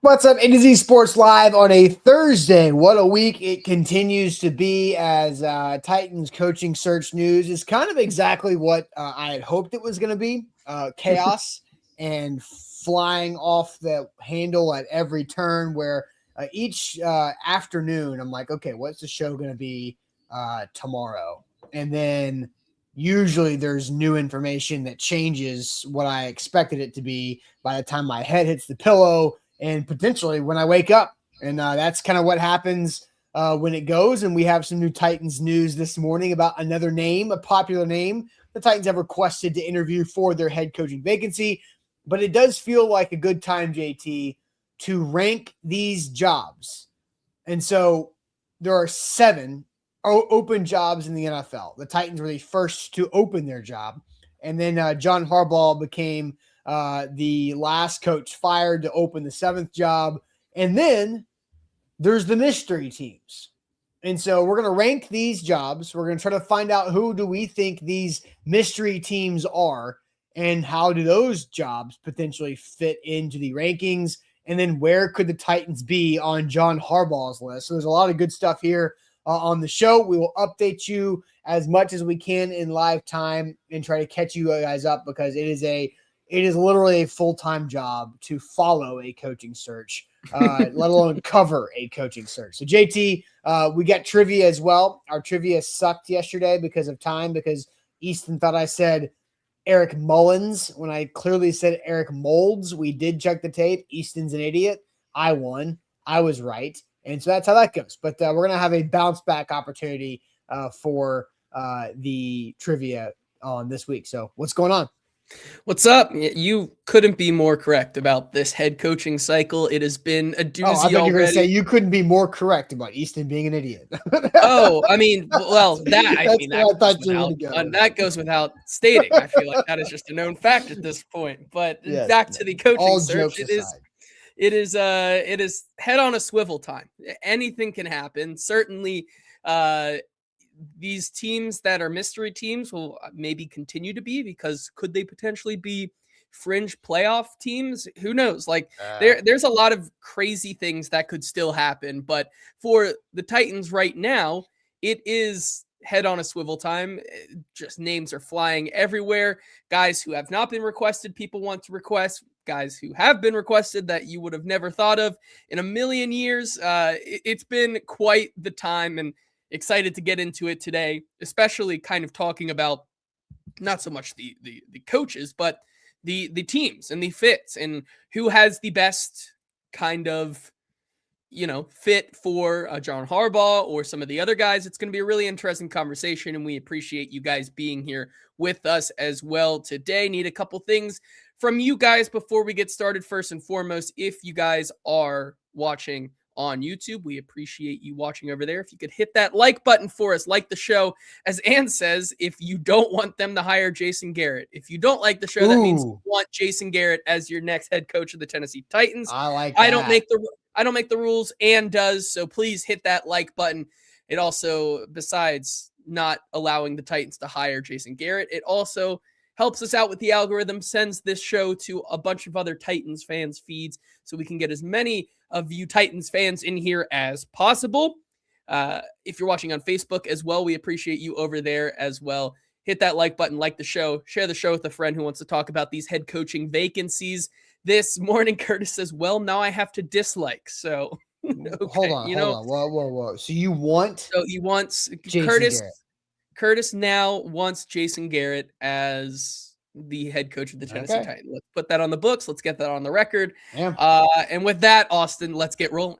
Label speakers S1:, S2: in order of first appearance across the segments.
S1: What's up? AtoZSports Live on a Thursday. What a week it continues to be as Titans coaching search news is kind of exactly what I had hoped it was going to be. Chaos and flying off the handle at every turn where each afternoon I'm like, okay, what's the show going to be tomorrow? And then usually there's new information that changes what I expected it to be by the time my head hits the pillow and potentially when I wake up. And that's kind of what happens when it goes. And we have some new Titans news this morning about another name, a popular name the Titans have requested to interview for their head coaching vacancy. But it does feel like a good time, JT, to rank these jobs. And so there are 7 open jobs in the NFL. The Titans were the first to open their job. And then John Harbaugh became the last coach fired to open the 7th job. And then there's the mystery teams. And so we're going to rank these jobs. We're going to try to find out who do we think these mystery teams are and how do those jobs potentially fit into the rankings. And then where could the Titans be on John Harbaugh's list? So there's a lot of good stuff here on the show. We will update you as much as we can in live time and try to catch you guys up because it is literally a full-time job to follow a coaching search, let alone cover a coaching search. So JT, we got trivia as well. Our trivia sucked yesterday because of time, because Easton thought I said Eric Mullins when I clearly said Eric Molds. We did check the tape. Easton's an idiot. I won. I was right. And so that's how that goes. But we're going to have a bounce back opportunity for the trivia on this week. So what's going on?
S2: What's up? You couldn't be more correct about this head coaching cycle. It has been a doozy already.
S1: I thought you were going to say you couldn't be more correct about Easton being an idiot.
S2: That goes without stating. I feel like that is just a known fact at this point. But yes, back to the coaching search, it is head on a swivel time. Anything can happen. Certainly, these teams that are mystery teams will maybe continue to be, because could they potentially be fringe playoff teams? Who knows? Like there's a lot of crazy things that could still happen. But for the Titans right now, it is head on a swivel time. Just names are flying everywhere. Guys who have not been requested, people want to request. Guys who have been requested that you would have never thought of in a million years. It's been quite the time, and excited to get into it today, especially kind of talking about not so much the coaches, but the teams and the fits and who has the best kind of, fit for John Harbaugh or some of the other guys. It's going to be a really interesting conversation, and we appreciate you guys being here with us as well today. Need a couple things from you guys before we get started. First and foremost, if you guys are watching on YouTube, we appreciate you watching over there. If you could hit that like button for us, like the show. As Ann says, if you don't want them to hire Jason Garrett, if you don't like the show, that means you want Jason Garrett as your next head coach of the Tennessee Titans. I don't make the rules, Ann does. So please hit that like button. It also, besides not allowing the Titans to hire Jason Garrett, it also helps us out with the algorithm, sends this show to a bunch of other Titans fans' feeds so we can get as many of you Titans fans in here as possible. If you're watching on Facebook as well, we appreciate you over there as well. Hit that like button, like the show, share the show with a friend who wants to talk about these head coaching vacancies. This morning, Curtis says, well, now I have to dislike. So
S1: okay, hold on. Whoa. So you want
S2: Jason Garrett. Curtis now wants Jason Garrett as the head coach of the Tennessee Titans. Let's put that on the books. Let's get that on the record. Yeah. And with that, Austin, let's get rolling.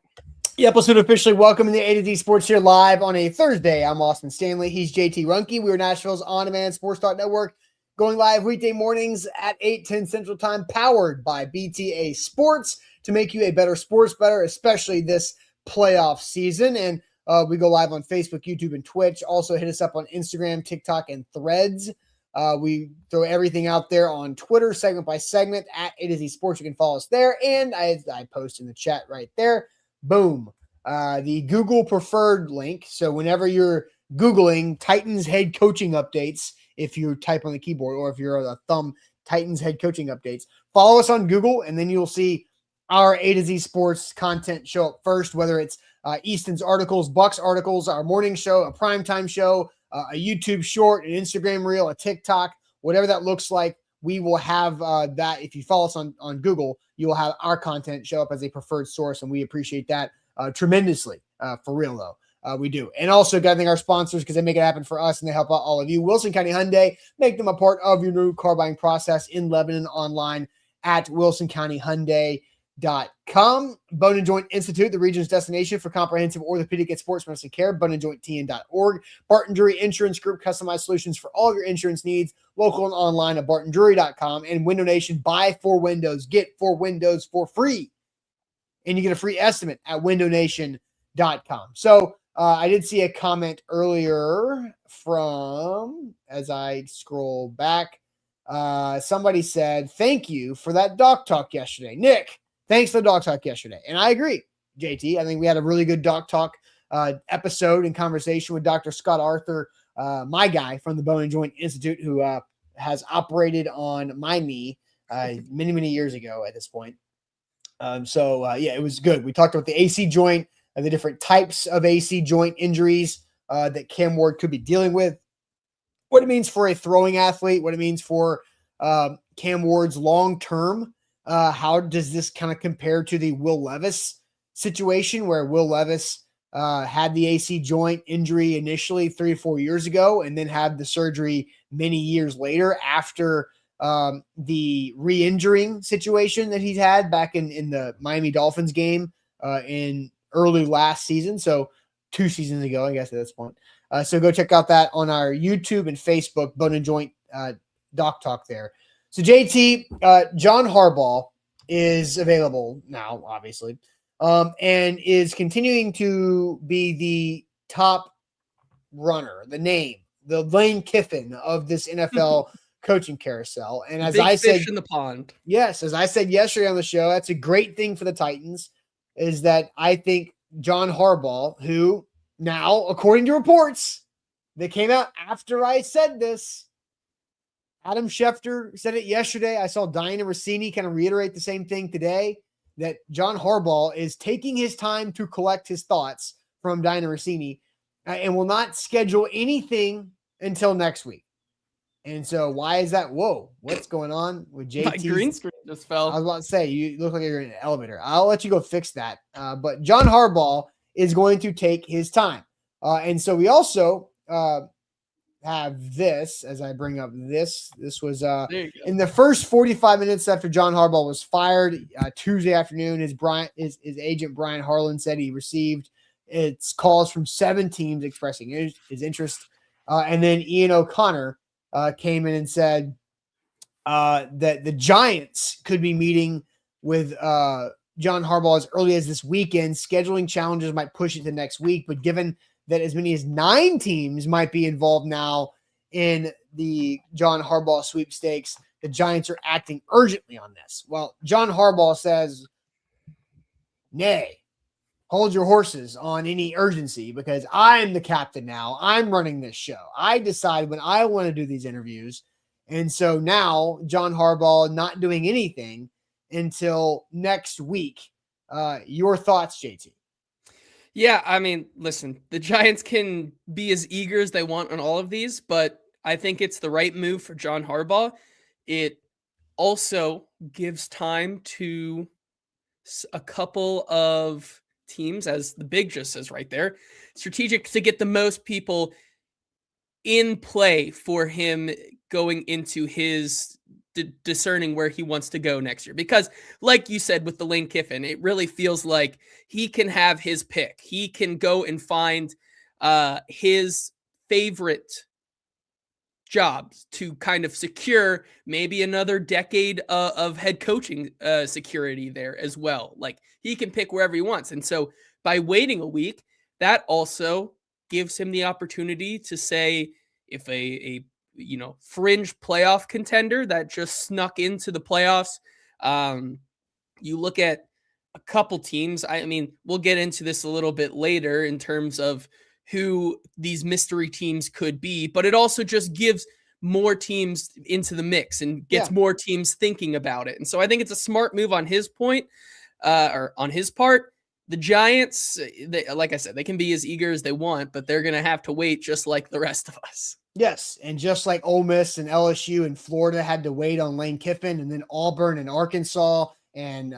S1: Yep, let's officially welcome the AtoZSports here live on a Thursday. I'm Austin Stanley. He's JT Runke. We are Nashville's on-demand sports talk network, going live weekday mornings at 8:10 Central Time, powered by BTA Sports to make you a better sports better, especially this playoff season. And we go live on Facebook, YouTube, and Twitch. Also hit us up on Instagram, TikTok, and Threads. We throw everything out there on Twitter, segment by segment, at AtoZSports. You can follow us there. And I post in the chat right there. Boom. The Google preferred link. So whenever you're Googling Titans head coaching updates, if you type on the keyboard, or if you're a thumb Titans head coaching updates, follow us on Google, and then you'll see our A to Z Sports content show up first, whether it's Easton's articles, Buck's articles, our morning show, a primetime show, a YouTube short, an Instagram reel, a TikTok, whatever that looks like. We will have that. If you follow us on Google, you will have our content show up as a preferred source, and we appreciate that tremendously. For real, though. We do. And also, got to thank our sponsors because they make it happen for us and they help out all of you. Wilson County Hyundai, make them a part of your new car buying process in Lebanon, online at wilsoncountyhyundai.com. Bone and Joint Institute, the region's destination for comprehensive orthopedic and sports medicine care, boneandjointtn.org. Barton Drury Insurance Group, customized solutions for all of your insurance needs, local and online at bartondrury.com. And Window Nation, buy 4 windows, get 4 windows for free. And you get a free estimate at windownation.com. So I did see a comment earlier from, as I scroll back, somebody said, thank you for that doc talk yesterday. Nick, thanks for the doc talk yesterday. And I agree, JT. I think we had a really good doc talk episode and conversation with Dr. Scott Arthur, my guy from the Bone and Joint Institute, who has operated on my knee many, many years ago at this point. Yeah, it was good. We talked about the AC joint and the different types of AC joint injuries that Cam Ward could be dealing with, what it means for a throwing athlete, what it means for Cam Ward's long-term. How does this kind of compare to the Will Levis situation, where Will Levis had the AC joint injury initially 3 or 4 years ago and then had the surgery many years later after the re-injuring situation that he's had back in the Miami Dolphins game in early last season. So 2 seasons ago, I guess, at this point. So go check out that on our YouTube and Facebook, Bone and Joint Doc Talk there. So JT, John Harbaugh is available now, obviously, and is continuing to be the top runner, the name, the Lane Kiffin of this NFL coaching carousel. And as I said,
S2: fish in the pond.
S1: Yes, as I said yesterday on the show, that's a great thing for the Titans, is that I think John Harbaugh, who now, according to reports that came out after I said this, Adam Schefter said it yesterday. I saw Diana Rossini kind of reiterate the same thing today, that John Harbaugh is taking his time to collect his thoughts from Diana Rossini and will not schedule anything until next week. And so why is that? Whoa, what's going on with JT?
S2: My green screen just fell.
S1: I was about to say, you look like you're in an elevator. I'll let you go fix that. But John Harbaugh is going to take his time. And so we also have this, as I bring up this. This was in the first 45 minutes after John Harbaugh was fired Tuesday afternoon. His agent, Brian Harlan, said he received calls from 7 teams expressing his interest. And then Ian O'Connor came in and said that the Giants could be meeting with John Harbaugh as early as this weekend. Scheduling challenges might push it to next week, but given that as many as 9 teams might be involved now in the John Harbaugh sweepstakes, the Giants are acting urgently on this. Well, John Harbaugh says, nay, hold your horses on any urgency, because I'm the captain now. I'm running this show. I decide when I want to do these interviews. And so now John Harbaugh not doing anything until next week. Your thoughts, JT?
S2: Yeah, I mean, listen, the Giants can be as eager as they want on all of these, but I think it's the right move for John Harbaugh. It also gives time to a couple of teams, as the big just says right there, strategic, to get the most people in play for him going into his discerning where he wants to go next year. Because like you said with the Lane Kiffin, it really feels like he can have his pick. He can go and find his favorite jobs to kind of secure maybe another decade of head coaching security there as well. Like, he can pick wherever he wants. And so by waiting a week, that also gives him the opportunity to say, if a fringe playoff contender that just snuck into the playoffs, you look at a couple teams. I mean, we'll get into this a little bit later in terms of who these mystery teams could be, but it also just gives more teams into the mix and gets more teams thinking about it. And so I think it's a smart move on his point. or on his part. The Giants, like I said, they can be as eager as they want, but they're going to have to wait just like the rest of us.
S1: Yes, and just like Ole Miss and LSU and Florida had to wait on Lane Kiffin, and then Auburn and Arkansas and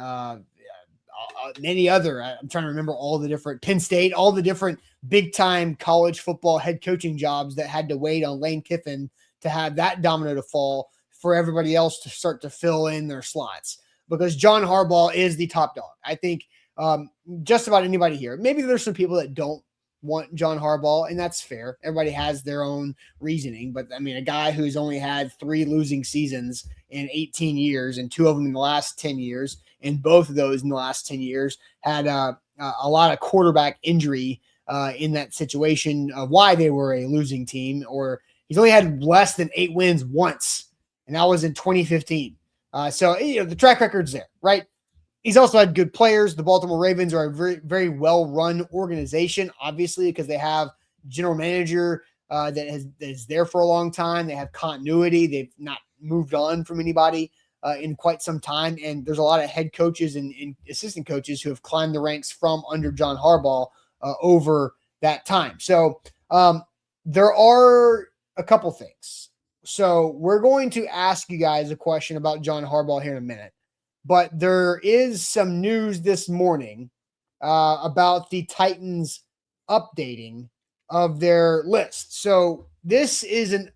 S1: many other, I'm trying to remember all the different, Penn State, all the different big-time college football head coaching jobs that had to wait on Lane Kiffin to have that domino to fall for everybody else to start to fill in their slots, because John Harbaugh is the top dog. I think just about anybody here. Maybe there's some people that don't want John Harbaugh, and that's fair. Everybody has their own reasoning, but I mean, a guy who's only had 3 losing seasons in 18 years and 2 of them in the last 10 years, and both of those in the last 10 years had a lot of quarterback injury in that situation of why they were a losing team, or he's only had less than 8 wins once, and that was in 2015. So, the track record's there, right? He's also had good players. The Baltimore Ravens are a very, very well-run organization, obviously, because they have general manager that is there for a long time. They have continuity. They've not moved on from anybody in quite some time. And there's a lot of head coaches and assistant coaches who have climbed the ranks from under John Harbaugh over that time. So there are a couple things. So we're going to ask you guys a question about John Harbaugh here in a minute. But there is some news this morning about the Titans updating of their list. So this is an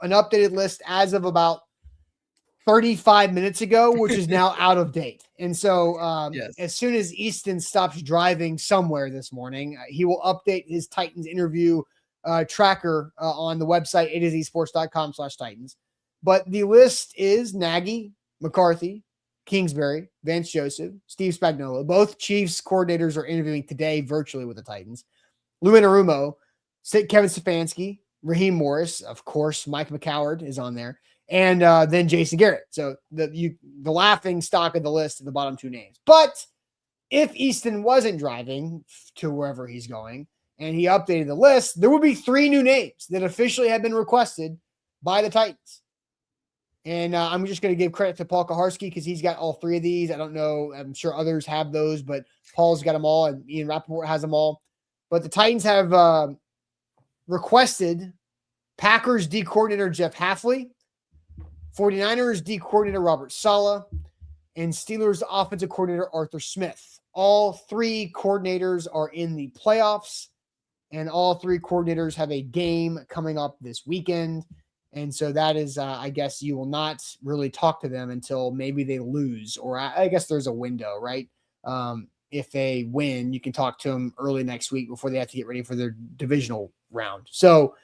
S1: updated list as of about 35 minutes ago, which is now out of date. And so
S2: yes.
S1: As soon as Easton stops driving somewhere this morning, he will update his Titans interview tracker on the website, AtoZSports.com/Titans. But the list is Nagy, McCarthy, Kingsbury, Vance Joseph, Steve Spagnuolo. Both Chiefs coordinators are interviewing today virtually with the Titans. Lou Anarumo, Kevin Stefanski, Raheem Morris, of course, Mike McCoward is on there, and then Jason Garrett. So the laughing stock of the list are the bottom 2 names. But if Easton wasn't driving to wherever he's going and he updated the list, there would be 3 new names that officially have been requested by the Titans. And I'm just going to give credit to Paul Kaharski because he's got all 3 of these. I don't know. I'm sure others have those, but Paul's got them all, and Ian Rappaport has them all. But the Titans have requested Packers D coordinator Jeff Hafley, 49ers D coordinator Robert Saleh, and Steelers offensive coordinator Arthur Smith. All 3 coordinators are in the playoffs, and all 3 coordinators have a game coming up this weekend. And so that is, I guess you will not really talk to them until maybe they lose, or I guess there's a window, right? If they win, you can talk to them early next week before they have to get ready for their divisional round. So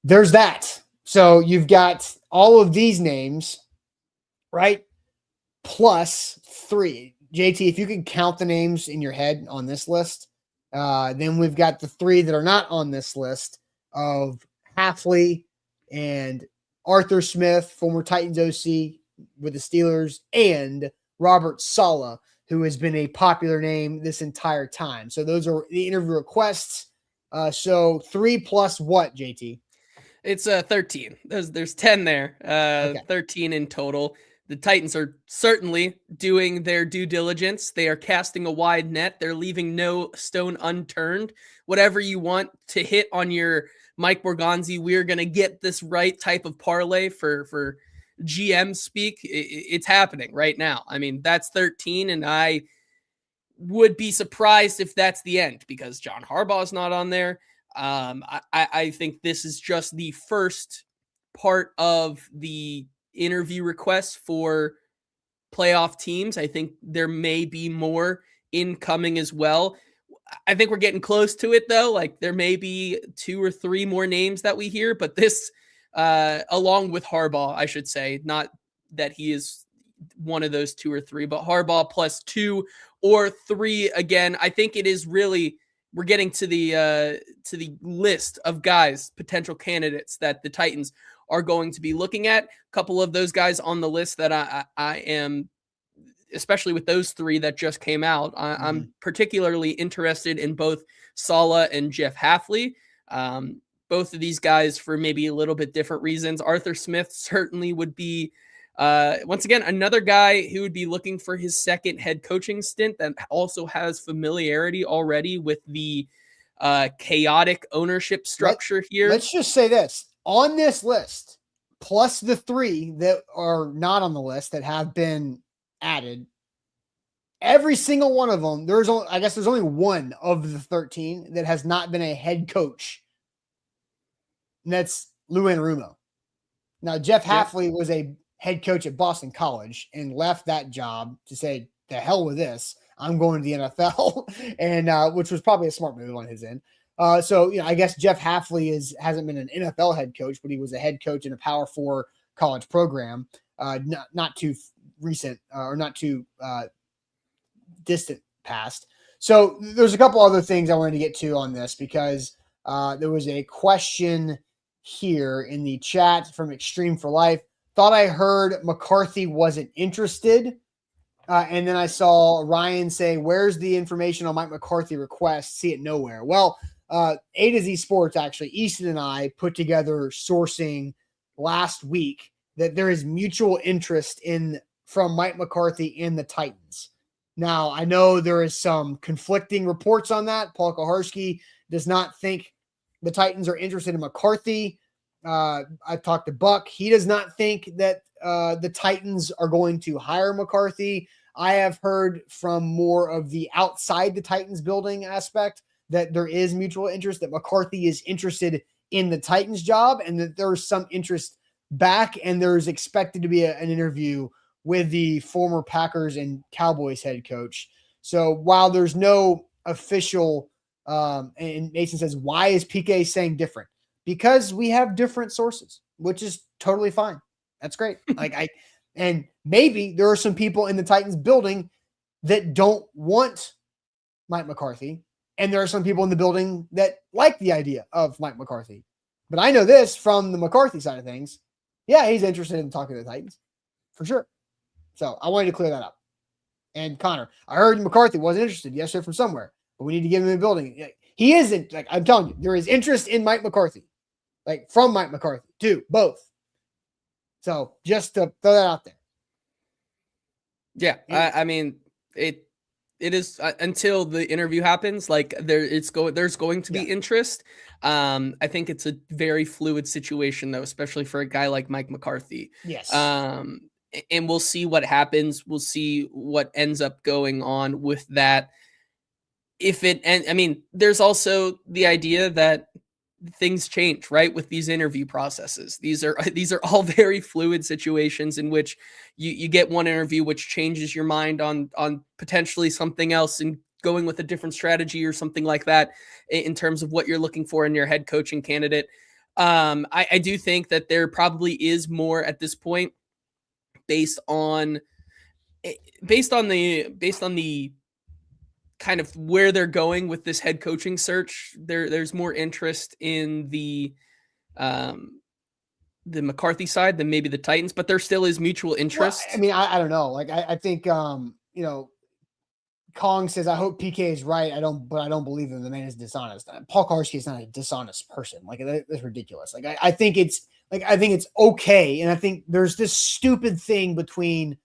S1: there's that. So you've got all of these names, right? Plus 3. JT, if you can count the names in your head on this list, then we've got the 3 that are not on this list of Hafley and Arthur Smith, former Titans OC with the Steelers, and Robert Saleh, who has been a popular name this entire time. So those are the interview requests. So 3 plus what, JT?
S2: It's 13. There's 10 there. Okay. 13 in total. The Titans are certainly doing their due diligence. They are casting a wide net. They're leaving no stone unturned. Whatever you want to hit on your Mike Borgonzi, we're going to get this right type of parlay for GM speak. It's happening right now. I mean, that's 13, and I would be surprised if that's the end because John Harbaugh is not on there. I think this is just the first part of the interview requests for playoff teams. I think there may be more incoming as well. I think we're getting close to it though. Like there may be 2 or 3 more names that we hear, but this, along with Harbaugh, I should say, not that he is one of those 2 or 3, but Harbaugh plus 2 or 3 again. I think it is really, we're getting to the list of guys, potential candidates that the Titans are going to be looking at. A couple of those guys on the list that I am, especially with those 3 that just came out, I'm particularly interested in both Saleh and Jeff Hafley. Both of these guys for maybe a little bit different reasons. Arthur Smith certainly would be Once again, another guy who would be looking for his second head coaching stint that also has familiarity already with the chaotic ownership structure here.
S1: Let's just say this. On this list, plus the 3 that are not on the list that have been added, every single one of them, there's only one of the 13 that has not been a head coach. And that's Lou Anarumo. Now, Jeff Hafley was a head coach at Boston College and left that job to say, the hell with this. I'm going to the NFL, and which was probably a smart move on his end. So, I guess Jeff Hafley hasn't been an NFL head coach, but he was a head coach in a Power 4 college program, not too recent or not too distant past. So there's a couple other things I wanted to get to on this because there was a question here in the chat from Extreme for Life. Thought I heard McCarthy wasn't interested. And then I saw Ryan say, where's the information on Mike McCarthy request? See it nowhere. Well, AtoZSports, actually, Easton and I put together sourcing last week that there is mutual interest from Mike McCarthy and the Titans. Now, I know there is some conflicting reports on that. Paul Kaharski does not think the Titans are interested in McCarthy. I talked to Buck. He does not think that the Titans are going to hire McCarthy. I have heard from more of the outside the Titans building aspect that there is mutual interest, that McCarthy is interested in the Titans job, and that there's some interest back, and there's expected to be an interview with the former Packers and Cowboys head coach. So while there's no official, and Mason says, why is PK saying different? Because we have different sources, which is totally fine. That's great. And maybe there are some people in the Titans building that don't want Mike McCarthy, and there are some people in the building that like the idea of Mike McCarthy. But I know this from the McCarthy side of things. Yeah, he's interested in talking to the Titans for sure. So I wanted to clear that up. And Connor, I heard McCarthy wasn't interested yesterday from somewhere, but we need to give him a building. He isn't. I'm telling you, there is interest in Mike McCarthy, from Mike McCarthy too, both. So just to throw that out there.
S2: Yeah, I mean, it is until the interview happens. There's going to be interest. I think it's a very fluid situation though, especially for a guy like Mike McCarthy.
S1: Yes.
S2: And we'll see what happens. We'll see what ends up going on with that. There's also the idea that things change, right? With these interview processes, these are all very fluid situations in which you get one interview which changes your mind on potentially something else and going with a different strategy or something like that in terms of what you're looking for in your head coaching candidate. I do think that there probably is more at this point based on the kind of where they're going with this head coaching search. There's more interest in the McCarthy side than maybe the Titans, but there still is mutual interest.
S1: Well, I don't know. I think Kong says, I hope PK is right. I don't believe him. The man is dishonest. Paul Kaharski is not a dishonest person. That's ridiculous. I think it's okay. And I think there's this stupid thing between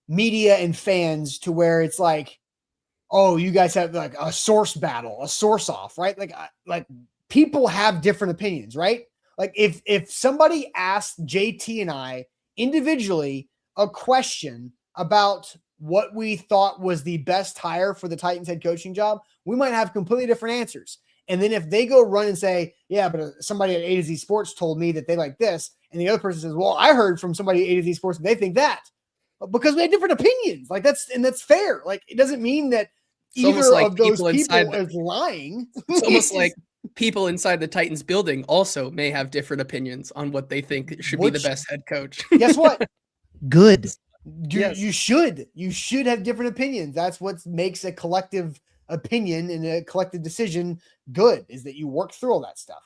S1: media and fans to where it's like, oh, you guys have a source battle, a source off, right? People have different opinions, right? If somebody asked JT and I individually a question about what we thought was the best hire for the Titans head coaching job, we might have completely different answers. And then if they go run and say, yeah, but somebody at AtoZSports told me that they like this, and the other person says, well, I heard from somebody at AtoZSports and they think that, because we have different opinions. That's fair. It doesn't mean that either of those people is lying.
S2: It's almost like people inside the Titans building also may have different opinions on what they think should be the best head coach.
S1: Guess what?
S3: Good.
S1: You should have different opinions. That's what makes a collective opinion and a collective decision good, is that you work through all that stuff.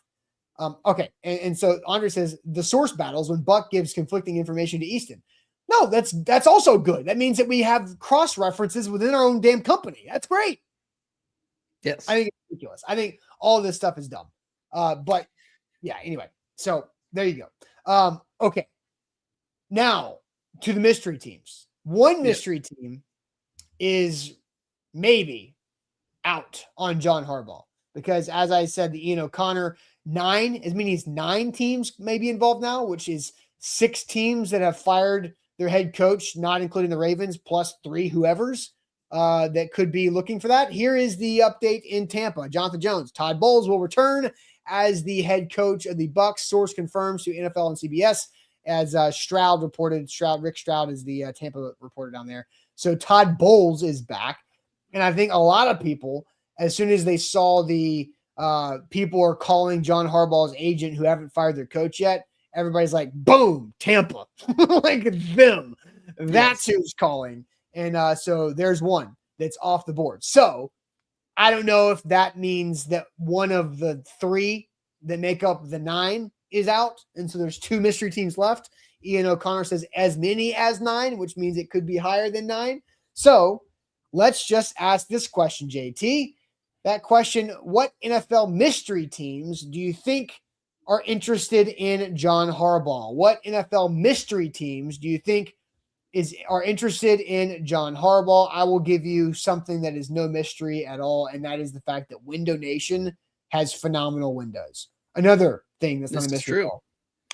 S1: Okay. And so Andre says the source battles when Buck gives conflicting information to Easton. No, that's also good. That means that we have cross references within our own damn company. That's great.
S2: Yes.
S1: I think it's ridiculous. I think all of this stuff is dumb. But yeah, anyway, so there you go. Okay. Now to the mystery teams. One mystery team is maybe out on John Harbaugh because, as I said, the Ian O'Connor 9 teams may be involved now, which is 6 teams that have fired their head coach, not including the Ravens, plus 3 whoever's that could be looking for that. Here is the update in Tampa. Jonathan Jones, Todd Bowles will return as the head coach of the Bucs. Source confirms to NFL and CBS, as Stroud reported. Rick Stroud is the Tampa reporter down there. So Todd Bowles is back. And I think a lot of people, as soon as they saw the people are calling John Harbaugh's agent who haven't fired their coach yet, everybody's like, boom, Tampa. Like them. That's who's calling. And so there's one that's off the board. So I don't know if that means that one of the 3 that make up the 9 is out. And so there's 2 mystery teams left. Ian O'Connor says as many as 9, which means it could be higher than 9. So let's just ask this question, JT. That question, what NFL mystery teams do you think are interested in John Harbaugh? What NFL mystery teams do you think are interested in John Harbaugh? I will give you something that is no mystery at all, and that is the fact that Window Nation has phenomenal windows. Another thing that's not a mystery at all.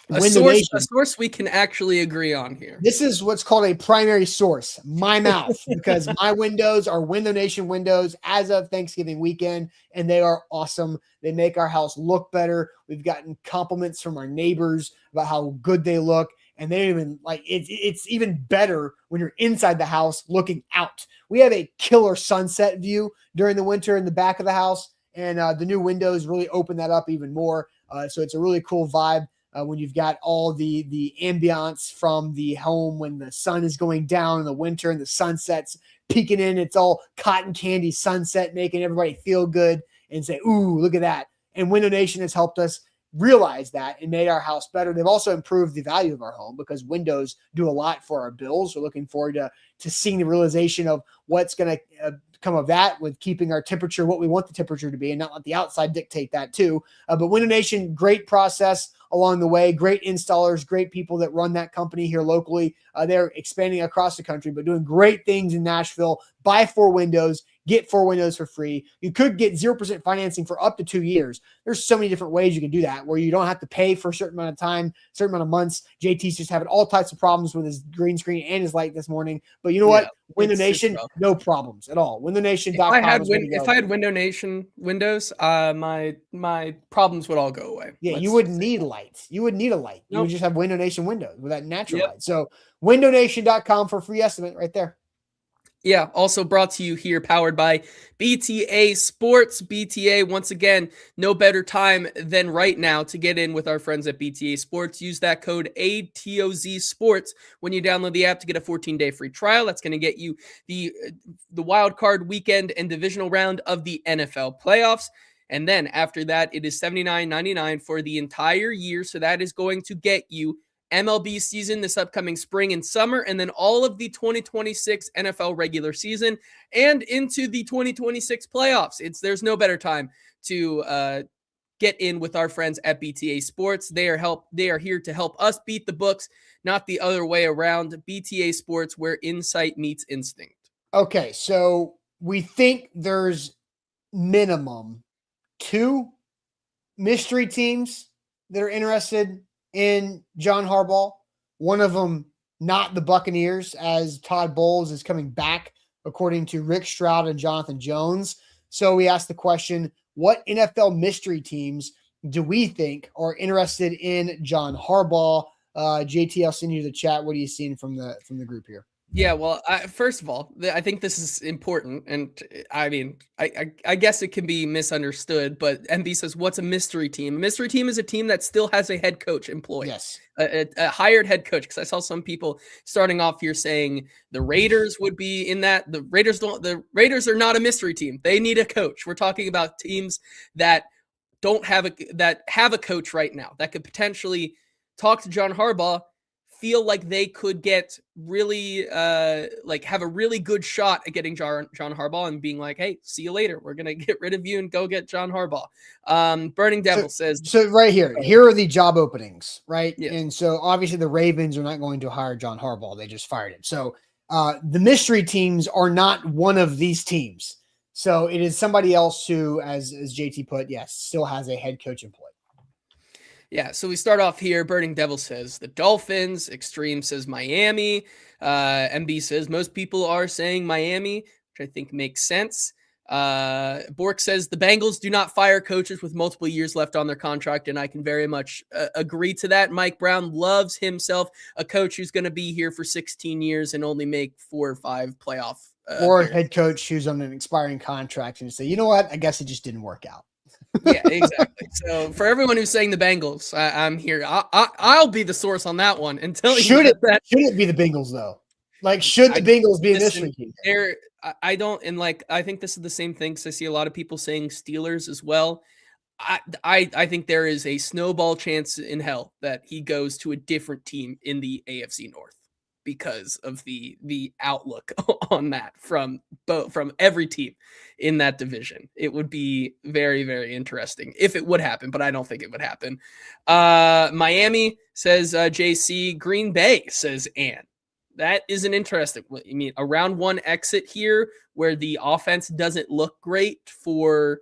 S2: A source we can actually agree on here.
S1: This is what's called a primary source, my mouth, because my windows are Window Nation windows as of Thanksgiving weekend, and they are awesome. They make our house look better. We've gotten compliments from our neighbors about how good they look, and they even like it's even better when you're inside the house looking out. We have a killer sunset view during the winter in the back of the house, and the new windows really open that up even more. So it's a really cool vibe. When you've got all the ambiance from the home when the sun is going down in the winter and the sunset's peeking in, it's all cotton candy sunset, making everybody feel good and say, ooh, look at that. And Window Nation has helped us realize that and made our house better. They've also improved the value of our home because windows do a lot for our bills. We're looking forward to seeing the realization of what's going to come of that with keeping our temperature what we want the temperature to be and not let the outside dictate that too. But Window Nation, great process along the way, great installers, great people that run that company here locally. They're expanding across the country, but doing great things in Nashville. Buy 4 windows, get 4 windows for free. You could get 0% financing for up to 2 years. There's so many different ways you can do that where you don't have to pay for a certain amount of time, certain amount of months. JT's just having all types of problems with his green screen and his light this morning. But you know what? Window Nation, no problems at all. WindowNation.com.
S2: If I had Window Nation windows, my problems would all go away.
S1: Yeah, you wouldn't need lights. You wouldn't need a light. You would just have Window Nation windows with that natural light. So WindowNation.com for a free estimate right there.
S2: Yeah, also brought to you here, powered by BTA Sports. BTA, once again, no better time than right now to get in with our friends at BTA Sports. Use that code ATOZSports when you download the app to get a 14-day free trial. That's going to get you the wild card weekend and divisional round of the NFL playoffs. And then after that, it is $79.99 for the entire year. So that is going to get you MLB season this upcoming spring and summer, and then all of the 2026 NFL regular season and into the 2026 playoffs. There's no better time to get in with our friends at BTA Sports. They are here to help us beat the books, not the other way around. BTA Sports, where insight meets instinct.
S1: Okay, so we think there's minimum 2 mystery teams that are interested in John Harbaugh. One of them, not the Buccaneers, as Todd Bowles is coming back, according to Rick Stroud and Jonathan Jones. So we asked the question, what NFL mystery teams do we think are interested in John Harbaugh? JT, I'll send you the chat. What are you seeing from the group here?
S2: Yeah, well, first of all, I think this is important, and I mean, I guess it can be misunderstood, but MB says, what's a mystery team? A mystery team is a team that still has a head coach employed.
S1: Yes.
S2: A hired head coach, because I saw some people starting off here saying the Raiders would be in that. The Raiders are not a mystery team. They need a coach. We're talking about teams that have a coach right now that could potentially talk to John Harbaugh, feel like they could get really have a really good shot at getting John Harbaugh and being like, hey, see you later. We're going to get rid of you and go get John Harbaugh. Burning Devil says.
S1: So right here are the job openings, right?
S2: Yes.
S1: And so obviously the Ravens are not going to hire John Harbaugh. They just fired him. So the mystery teams are not one of these teams. So it is somebody else who, as JT put, yes, still has a head coach employed.
S2: Yeah, so we start off here. Burning Devil says the Dolphins. Extreme says Miami. MB says most people are saying Miami, which I think makes sense. Bork says the Bengals do not fire coaches with multiple years left on their contract, and I can very much agree to that. Mike Brown loves himself a coach who's going to be here for 16 years and only make 4 or 5 playoff
S1: or a head coach who's on an expiring contract and say, you know what, I guess it just didn't work out.
S2: Yeah, exactly. So for everyone who's saying the Bengals, I'm here. I'll be the source on that one until
S1: should it be the Bengals though? Like, should the Bengals be in this weekend?
S2: I don't, and like I think this is the same thing. So I see a lot of people saying Steelers as well. I think there is a snowball chance in hell that he goes to a different team in the AFC North because of the outlook on that from every team in that division. It would be very, very interesting if it would happen, but I don't think it would happen. Miami says JC. Green Bay says Ann. That is an interesting. I mean, a round 1 exit here where the offense doesn't look great for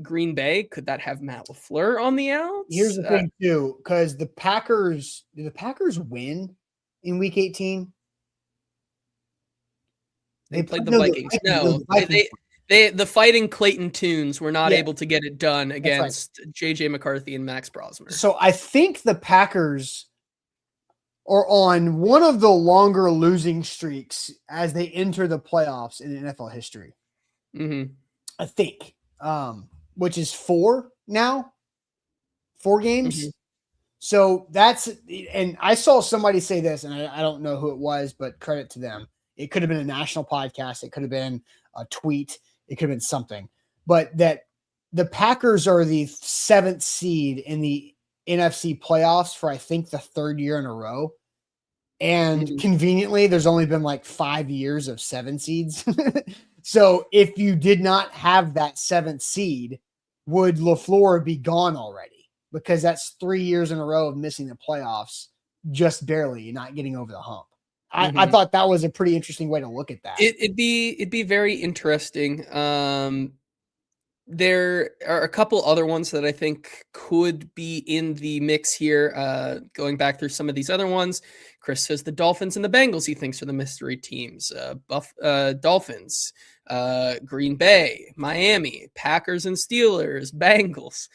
S2: Green Bay. Could that have Matt LaFleur on the outs?
S1: Here's the thing too, because did the Packers win in week 18?
S2: They played the Vikings. No, the Fighting Clayton Tunes were not able to get it done against JJ McCarthy and Max Brosmer.
S1: So I think the Packers are on one of the longer losing streaks as they enter the playoffs in NFL history.
S2: Mm-hmm.
S1: I think, which is 4 now, 4 games. Mm-hmm. So that's, and I saw somebody say this, and I don't know who it was, but credit to them. It could have been a national podcast. It could have been a tweet. It could have been something, but that the Packers are the 7th seed in the NFC playoffs for, I think, the 3rd year in a row. And conveniently, there's only been like 5 years of 7 seeds. So if you did not have that 7th seed, would LaFleur be gone already? Because that's 3 years in a row of missing the playoffs, just barely, not getting over the hump. I thought that was a pretty interesting way to look at that.
S2: It'd be very interesting. There are a couple other ones that I think could be in the mix here. Going back through some of these other ones, Chris says the Dolphins and the Bengals he thinks are the mystery teams. Dolphins, Green Bay, Miami, Packers and Steelers, Bengals,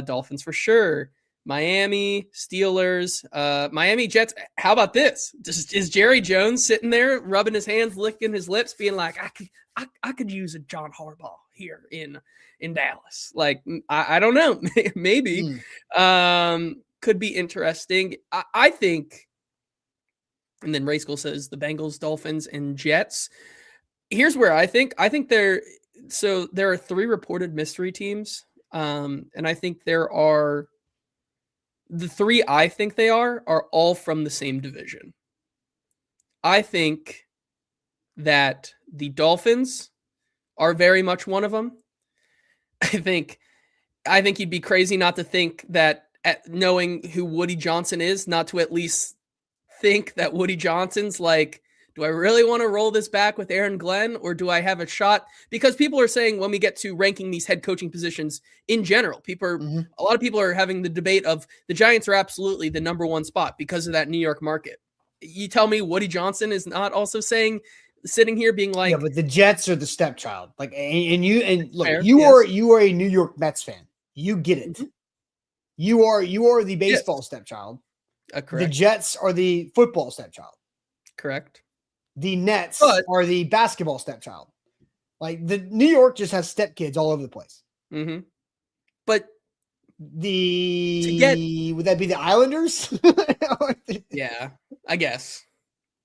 S2: Dolphins for sure. Miami, Steelers, Miami Jets. How about this? Is Jerry Jones sitting there rubbing his hands, licking his lips, being like, I could use a John Harbaugh here in Dallas. Like, I don't know, maybe could be interesting. I think. And then Ray School says the Bengals, Dolphins, and Jets. Here's where I think there are 3 reported mystery teams, and I think there are. The 3 I think they are all from the same division. I think that the Dolphins are very much one of them. I think you'd be crazy not to think that, knowing who Woody Johnson is, not to at least think that Woody Johnson's like, do I really want to roll this back with Aaron Glenn, or do I have a shot? Because people are saying when we get to ranking these head coaching positions in general, a lot of people are having the debate of the Giants are absolutely the number 1 spot because of that New York market. You tell me Woody Johnson is not also sitting here being like,
S1: yeah, but the Jets are the stepchild. Like, and look,
S2: fair,
S1: you are a New York Mets fan. You get it. You are the baseball stepchild.
S2: Correct.
S1: The Jets are the football stepchild.
S2: Correct.
S1: The Nets are the basketball stepchild. Like, the New York just has stepkids all over the place.
S2: Mm-hmm. But
S1: would that be the Islanders?
S2: Yeah, I guess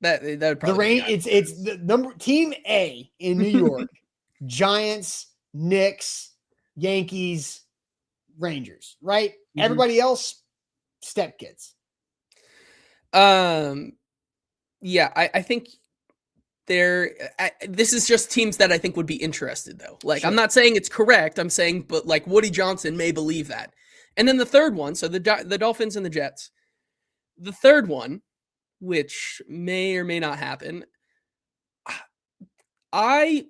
S2: that would probably
S1: the rain. It's the number team A in New York: Giants, Knicks, Yankees, Rangers. Right. Everybody else, stepkids.
S2: Yeah, I think this is just teams that I think would be interested, though. Like, sure. I'm not saying it's correct. I'm saying, but like Woody Johnson may believe that. And then the third one, so the Dolphins and the Jets. The third one, which may or may not happen. I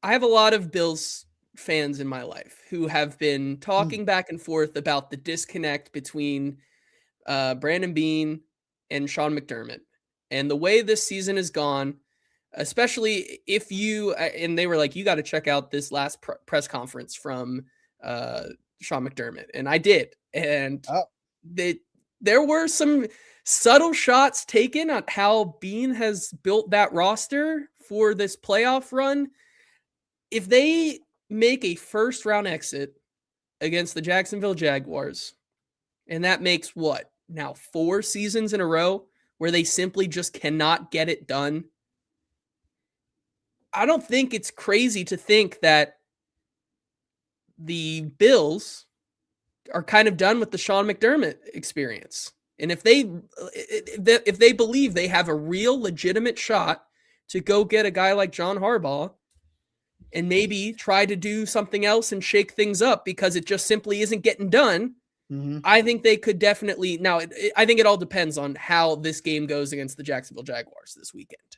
S2: have a lot of Bills fans in my life who have been talking back and forth about the disconnect between Brandon Beane and Sean McDermott. And the way this season has gone, especially if you, and they were like, you got to check out this last press conference from Sean McDermott. And I did. And there were some subtle shots taken on how Beane has built that roster for this playoff run. If they make a first round exit against the Jacksonville Jaguars, and that makes what now 4 seasons in a row where they simply just cannot get it done. I don't think it's crazy to think that the Bills are kind of done with the Sean McDermott experience. And if they believe they have a real legitimate shot to go get a guy like John Harbaugh and maybe try to do something else and shake things up because it just simply isn't getting done, I think they could definitely. Now, I think it all depends on how this game goes against the Jacksonville Jaguars this weekend.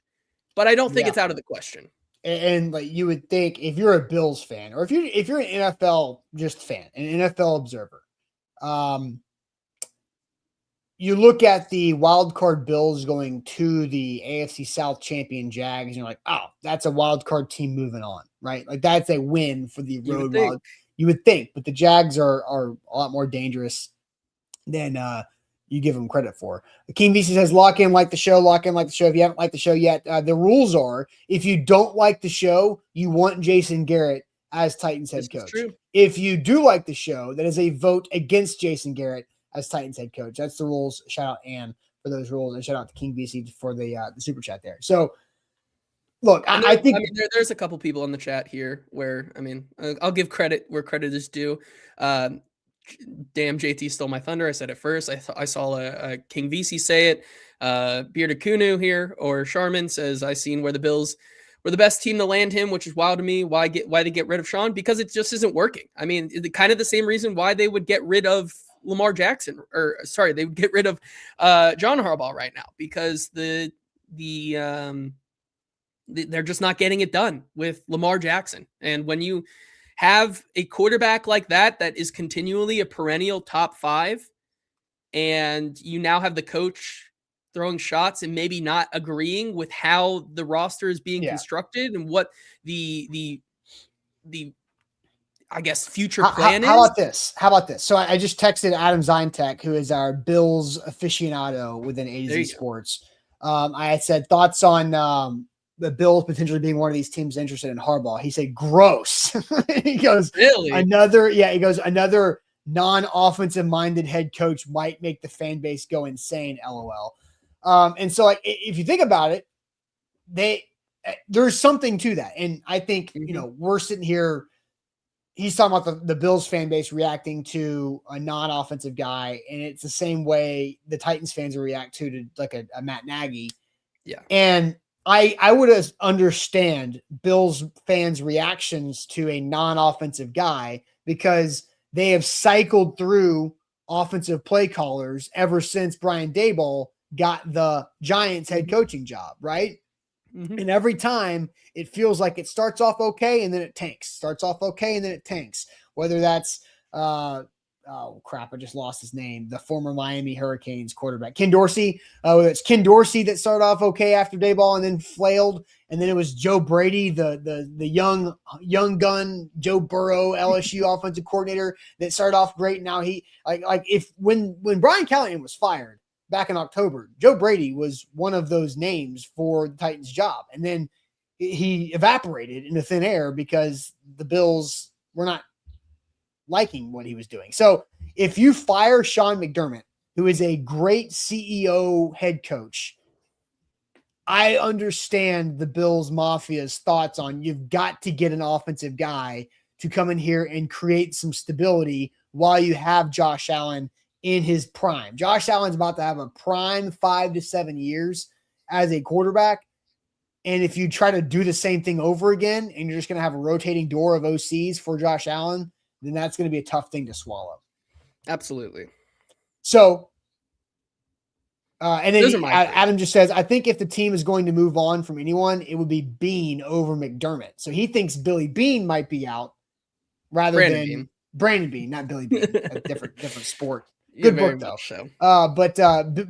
S2: But I don't think it's out of the question.
S1: And like you would think, if you're a Bills fan, or if you're an NFL just fan, an NFL observer, you look at the wild card Bills going to the AFC South champion Jags, and you're like, oh, that's a wild card team moving on, right? Like that's a win for the road wild. You would think, but the Jags are a lot more dangerous than you give them credit for. King VC says, lock in like the show. If you haven't liked the show yet, the rules are, if you don't like the show, you want Jason Garrett as Titans head coach. If you do like the show, that is a vote against Jason Garrett as Titans head coach. That's the rules. Shout out Ann for those rules, and shout out to King VC for the super chat there. So, look, I think
S2: there's a couple people in the chat here where, I'll give credit where credit is due. Damn, JT stole my thunder. I said it first. I saw a King VC say it. Bearded Kunu here, or Sharman says, I seen where the Bills were the best team to land him, which is wild to me. Why they get rid of Sean? Because it just isn't working. Kind of the same reason why they would get rid of Lamar Jackson, they would get rid of John Harbaugh right now, because they're just not getting it done with Lamar Jackson. And when you have a quarterback like that is continually a perennial top 5, and you now have the coach throwing shots and maybe not agreeing with how the roster is being constructed and what the I guess future plan is.
S1: How about this? So I just texted Adam Zintek, who is our Bills aficionado within AtoZSports. I had said thoughts on the Bills potentially being one of these teams interested in Harbaugh. He said, gross. He goes,
S2: really?
S1: He goes, another non-offensive minded head coach might make the fan base go insane. LOL. And so like, if you think about it, there's something to that. And I think, we're sitting here, he's talking about the Bills fan base reacting to a non-offensive guy. And it's the same way the Titans fans will react to like a Matt Nagy.
S2: Yeah.
S1: And I would understand Bills fans' reactions to a non-offensive guy, because they have cycled through offensive play callers ever since Brian Daboll got the Giants head coaching job, right? And every time it feels like it starts off okay and then it tanks. Whether that's oh crap, I just lost his name. The former Miami Hurricanes quarterback, Ken Dorsey. It's Ken Dorsey that started off okay after Daboll and then flailed. And then it was Joe Brady, the young gun, Joe Burrow, LSU offensive coordinator, that started off great. Now he when Brian Callahan was fired back in October, Joe Brady was one of those names for the Titans job. And then he evaporated into thin air because the Bills were not liking what he was doing. So if you fire Sean McDermott, who is a great CEO head coach, I understand the Bills Mafia's thoughts on, you've got to get an offensive guy to come in here and create some stability while you have Josh Allen in his prime. Josh Allen's about to have a prime 5 to 7 years as a quarterback. And if you try to do the same thing over again and you're just going to have a rotating door of OCs for Josh Allen, then that's going to be a tough thing to swallow.
S2: Absolutely.
S1: So, and then Adam just says, I think if the team is going to move on from anyone, it would be Bean over McDermott. So he thinks Billy Bean might be out rather than Brandon Bean, not Billy Bean, a different sport. Good book though. So. But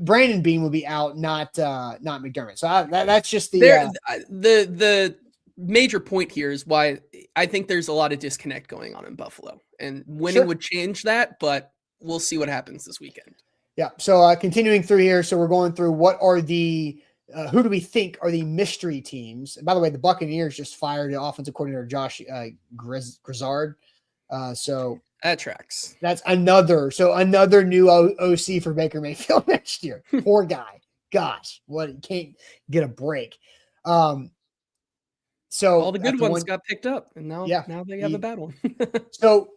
S1: Brandon Bean will be out, not McDermott. So that's just
S2: the major point here is why I think there's a lot of disconnect going on in Buffalo, and winning would change that, but we'll see what happens this weekend.
S1: Yeah. So continuing through here, so we're going through what are the who do we think are the mystery teams? And by the way, the Buccaneers just fired the offensive coordinator Josh Grizzard. So
S2: that tracks.
S1: That's another new OC for Baker Mayfield next year. Poor guy. Gosh, he can't get a break. So
S2: all the good ones got picked up, and now they have a bad one.
S1: So,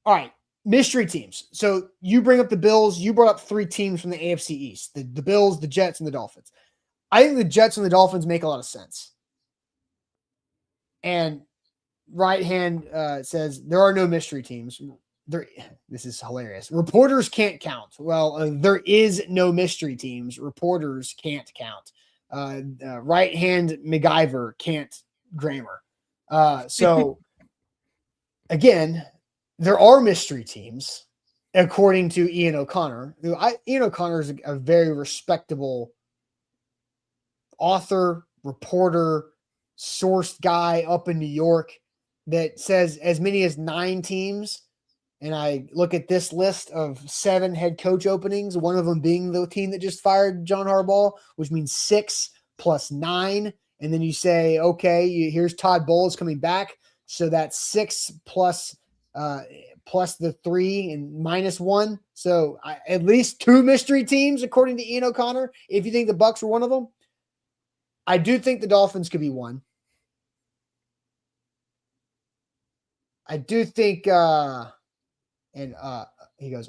S1: all right, mystery teams. So you bring up the Bills. You brought up 3 teams from the AFC East: the Bills, the Jets, and the Dolphins. I think the Jets and the Dolphins make a lot of sense. And right hand says there are no mystery teams. This is hilarious. Reporters can't count. Well, there is no mystery teams. Reporters can't count. Right hand MacGyver can't grammar. So again, there are mystery teams according to Ian O'Connor. Ian O'Connor is a very respectable author, reporter, sourced guy up in New York that says as many as 9 teams. And I look at this list of 7 head coach openings, one of them being the team that just fired John Harbaugh, which means 6 plus 9. And then you say, okay, here's Todd Bowles coming back. So that's 6 plus the 3 and minus 1. So at least 2 mystery teams, according to Ian O'Connor, if you think the Bucs were one of them. I do think the Dolphins could be one. I do think, he goes,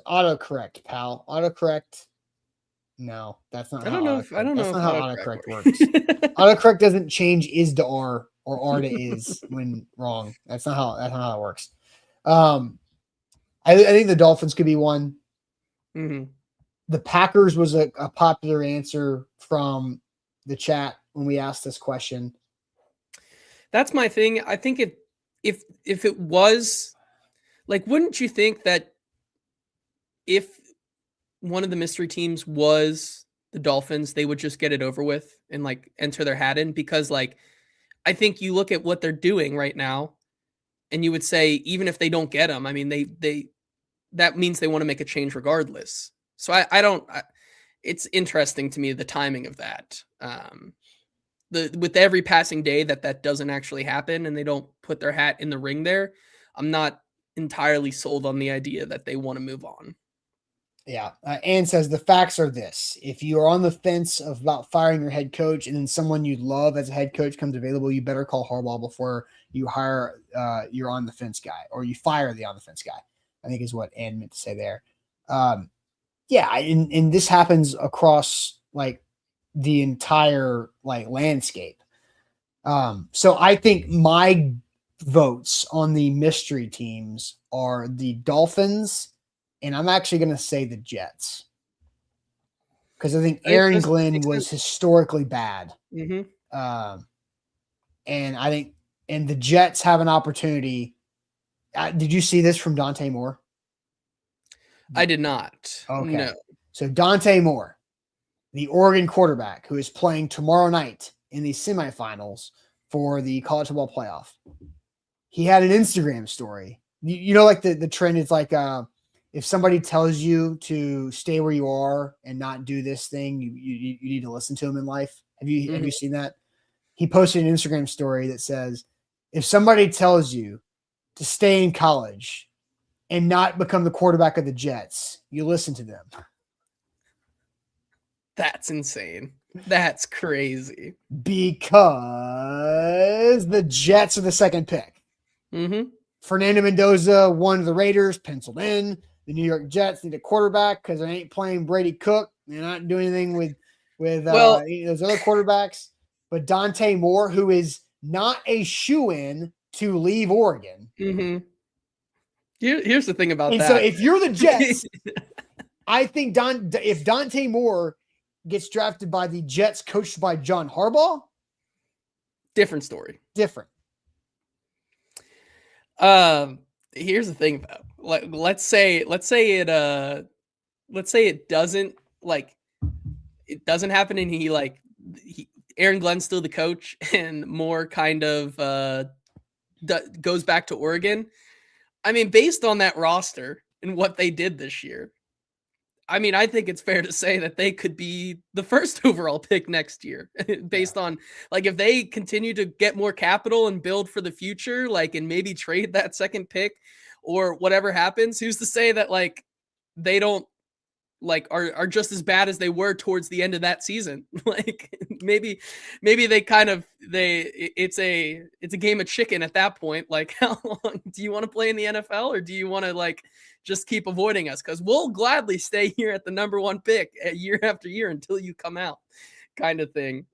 S1: autocorrect, pal. Autocorrect. No, that's not.
S2: I don't know if
S1: autocorrect works. Autocorrect doesn't change is to R or R to is when wrong. That's not how it works. I think the Dolphins could be one.
S2: Mm-hmm.
S1: The Packers was a popular answer from the chat when we asked this question.
S2: That's my thing. I think if it was, like, wouldn't you think that if one of the mystery teams was the Dolphins, they would just get it over with and like enter their hat in? Because like, I think you look at what they're doing right now and you would say, even if they don't get them, I mean, that means they want to make a change regardless. So it's interesting to me, the timing of that. With every passing day that doesn't actually happen and they don't put their hat in the ring there, I'm not entirely sold on the idea that they want to move on.
S1: Yeah. Ann says the facts are this: if you are on the fence about firing your head coach and then someone you love as a head coach comes available, you better call Harbaugh before you hire your on the fence guy, or you fire the on the fence guy, I think is what Ann meant to say there. Yeah. And this happens across like the entire like landscape. So I think my votes on the mystery teams are the Dolphins, and I'm actually going to say the Jets because I think Aaron Glenn was historically bad.
S2: Mm-hmm.
S1: And I think, and the Jets have an opportunity. Did you see this from Dante Moore?
S2: I did not.
S1: Okay.
S2: No.
S1: So Dante Moore, the Oregon quarterback who is playing tomorrow night in the semifinals for the college football playoff, he had an Instagram story. You know, like the trend is like, if somebody tells you to stay where you are and not do this thing, you need to listen to them in life. Have you seen that? He posted an Instagram story that says, if somebody tells you to stay in college and not become the quarterback of the Jets, you listen to them.
S2: That's insane. That's crazy.
S1: Because the Jets are the second pick.
S2: Mm-hmm.
S1: Fernando Mendoza, one of the Raiders, penciled in. The New York Jets need a quarterback because they ain't playing Brady Cook. They're not doing anything with those other quarterbacks. But Dante Moore, who is not a shoo-in to leave Oregon.
S2: Mm-hmm. Here's the thing about that.
S1: So if you're the Jets, I think if Dante Moore gets drafted by the Jets coached by John Harbaugh,
S2: different story.
S1: Different.
S2: Here's the thing about let's say it doesn't happen and Aaron Glenn's still the coach and Moore kind of goes back to Oregon. I mean, based on that roster and what they did this year, I mean, I think it's fair to say that they could be the first overall pick next year based on if they continue to get more capital and build for the future, and maybe trade that second pick or whatever happens. Who's to say that they don't are just as bad as they were towards the end of that season? Maybe it's a game of chicken at that point. How long do you want to play in the NFL, or do you want to just keep avoiding us? Because we'll gladly stay here at the number one pick year after year until you come out, kind of thing.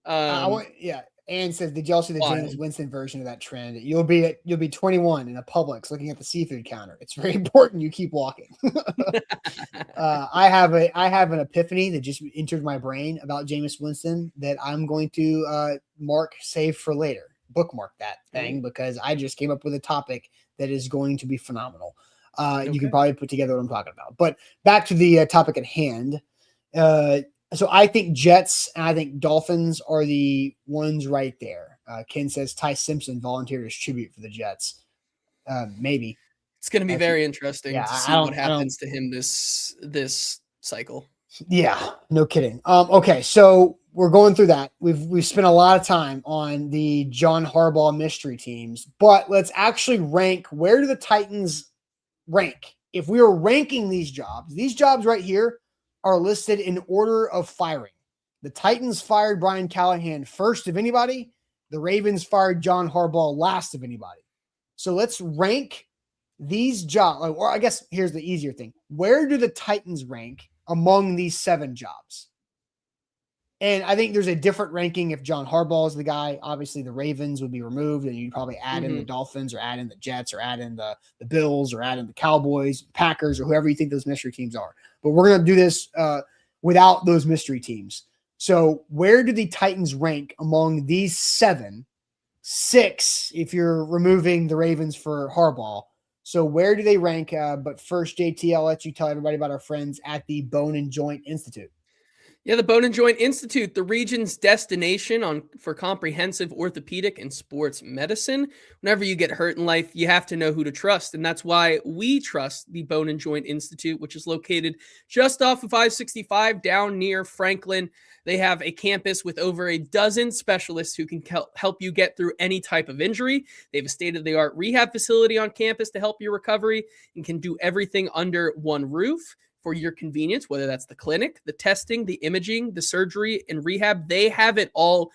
S1: Ann says, did y'all see the James Winston version of that trend? You'll be 21 in a Publix looking at the seafood counter. It's very important you keep walking. I have an epiphany that just entered my brain about Jameis Winston that I'm going to save for later. Bookmark that thing because I just came up with a topic that is going to be phenomenal. You can probably put together what I'm talking about. But back to the topic at hand. So I think Jets and I think Dolphins are the ones right there. Ken says Ty Simpson volunteered as tribute for the Jets. Maybe.
S2: It's going to be very interesting to see what happens to him this cycle.
S1: Yeah, no kidding. Okay, so we're going through that. We've spent a lot of time on the John Harbaugh mystery teams, but let's actually rank. Where do the Titans rank? If we were ranking these jobs right here are listed in order of firing. The Titans fired Brian Callahan first of anybody. The Ravens fired John Harbaugh last of anybody. So let's rank these jobs. Or I guess here's the easier thing. Where do the Titans rank among these 7 jobs? And I think there's a different ranking if John Harbaugh is the guy. Obviously, the Ravens would be removed, and you'd probably add in the Dolphins or add in the Jets or add in the Bills or add in the Cowboys, Packers, or whoever you think those mystery teams are. But we're going to do this without those mystery teams. So where do the Titans rank among these 7? 6 if you're removing the Ravens for Harbaugh. So where do they rank? But first, JT, I'll let you tell everybody about our friends at the Bone and Joint Institute.
S2: Yeah, the Bone and Joint Institute, the region's destination for comprehensive orthopedic and sports medicine. Whenever you get hurt in life, you have to know who to trust. And that's why we trust the Bone and Joint Institute, which is located just off of I-65 down near Franklin. They have a campus with over a dozen specialists who can help you get through any type of injury. They have a state-of-the-art rehab facility on campus to help your recovery and can do everything under one roof. For your convenience, whether that's the clinic, the testing, the imaging, the surgery, and rehab, they have it all.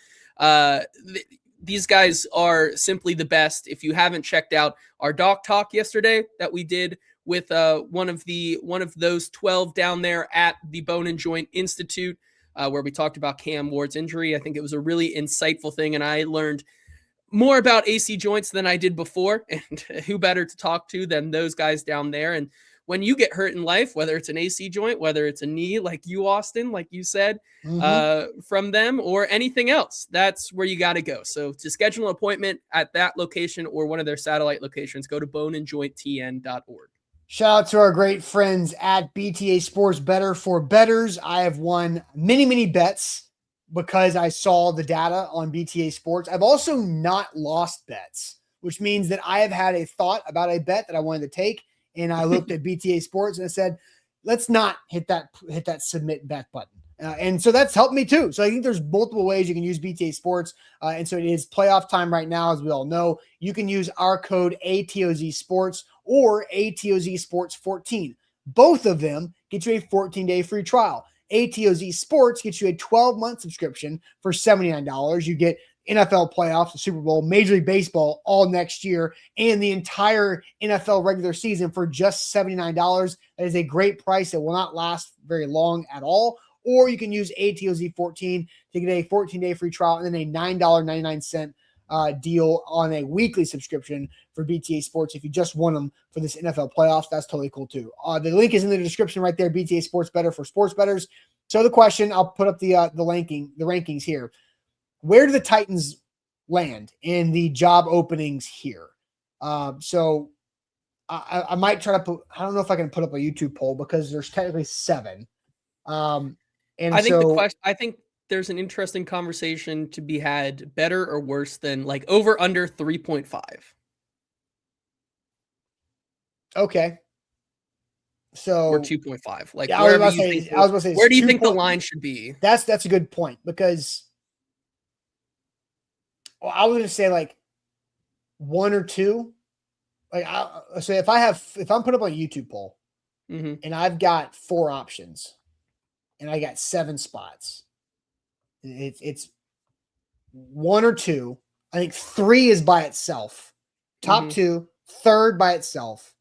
S2: These guys are simply the best. If you haven't checked out our doc talk yesterday that we did with one of those 12 down there at the Bone and Joint Institute, where we talked about Cam Ward's injury, I think it was a really insightful thing, and I learned more about AC joints than I did before, and who better to talk to than those guys down there. And when you get hurt in life, whether it's an AC joint, whether it's a knee, like you, Austin, like you said, from them, or anything else, that's where you got to go. So to schedule an appointment at that location or one of their satellite locations, go to boneandjointtn.org.
S1: Shout out to our great friends at BTA Sports Better for Bettors. I have won many, many bets because I saw the data on BTA Sports. I've also not lost bets, which means that I have had a thought about a bet that I wanted to take. And I looked at BTA Sports and I said, let's not hit that submit bet button. And so that's helped me too. So I think there's multiple ways you can use BTA Sports. And so it is playoff time right now, as we all know. You can use our code ATOZSports or ATOZSports14. Both of them get you a 14-day free trial. ATOZ Sports gets you a 12-month subscription for $79. You get NFL playoffs, the Super Bowl, Major League Baseball all next year, and the entire NFL regular season for just $79. That is a great price. It will not last very long at all. Or you can use ATOZ14 to get a 14-day free trial and then a $9.99 deal on a weekly subscription for BTA Sports. If you just want them for this NFL playoffs, that's totally cool too. The link is in the description right there. BTA Sports Better for sports bettors. So the question, I'll put up the rankings here. Where do the Titans land in the job openings here? So I might try to put, I don't know if I can put up a YouTube poll because there's technically 7. And
S2: I think the question, I think there's an interesting conversation to be had, better or worse than like over under 3.5.
S1: Okay. So
S2: or 2.5. Like
S1: yeah, where
S2: do you think the line should be?
S1: That's a good point because I was going to say like 1 or 2. Like so if I'm put up a YouTube poll and I've got 4 options and I got 7 spots, it's 1 or 2. I think 3 is by itself. Top 2, third by itself.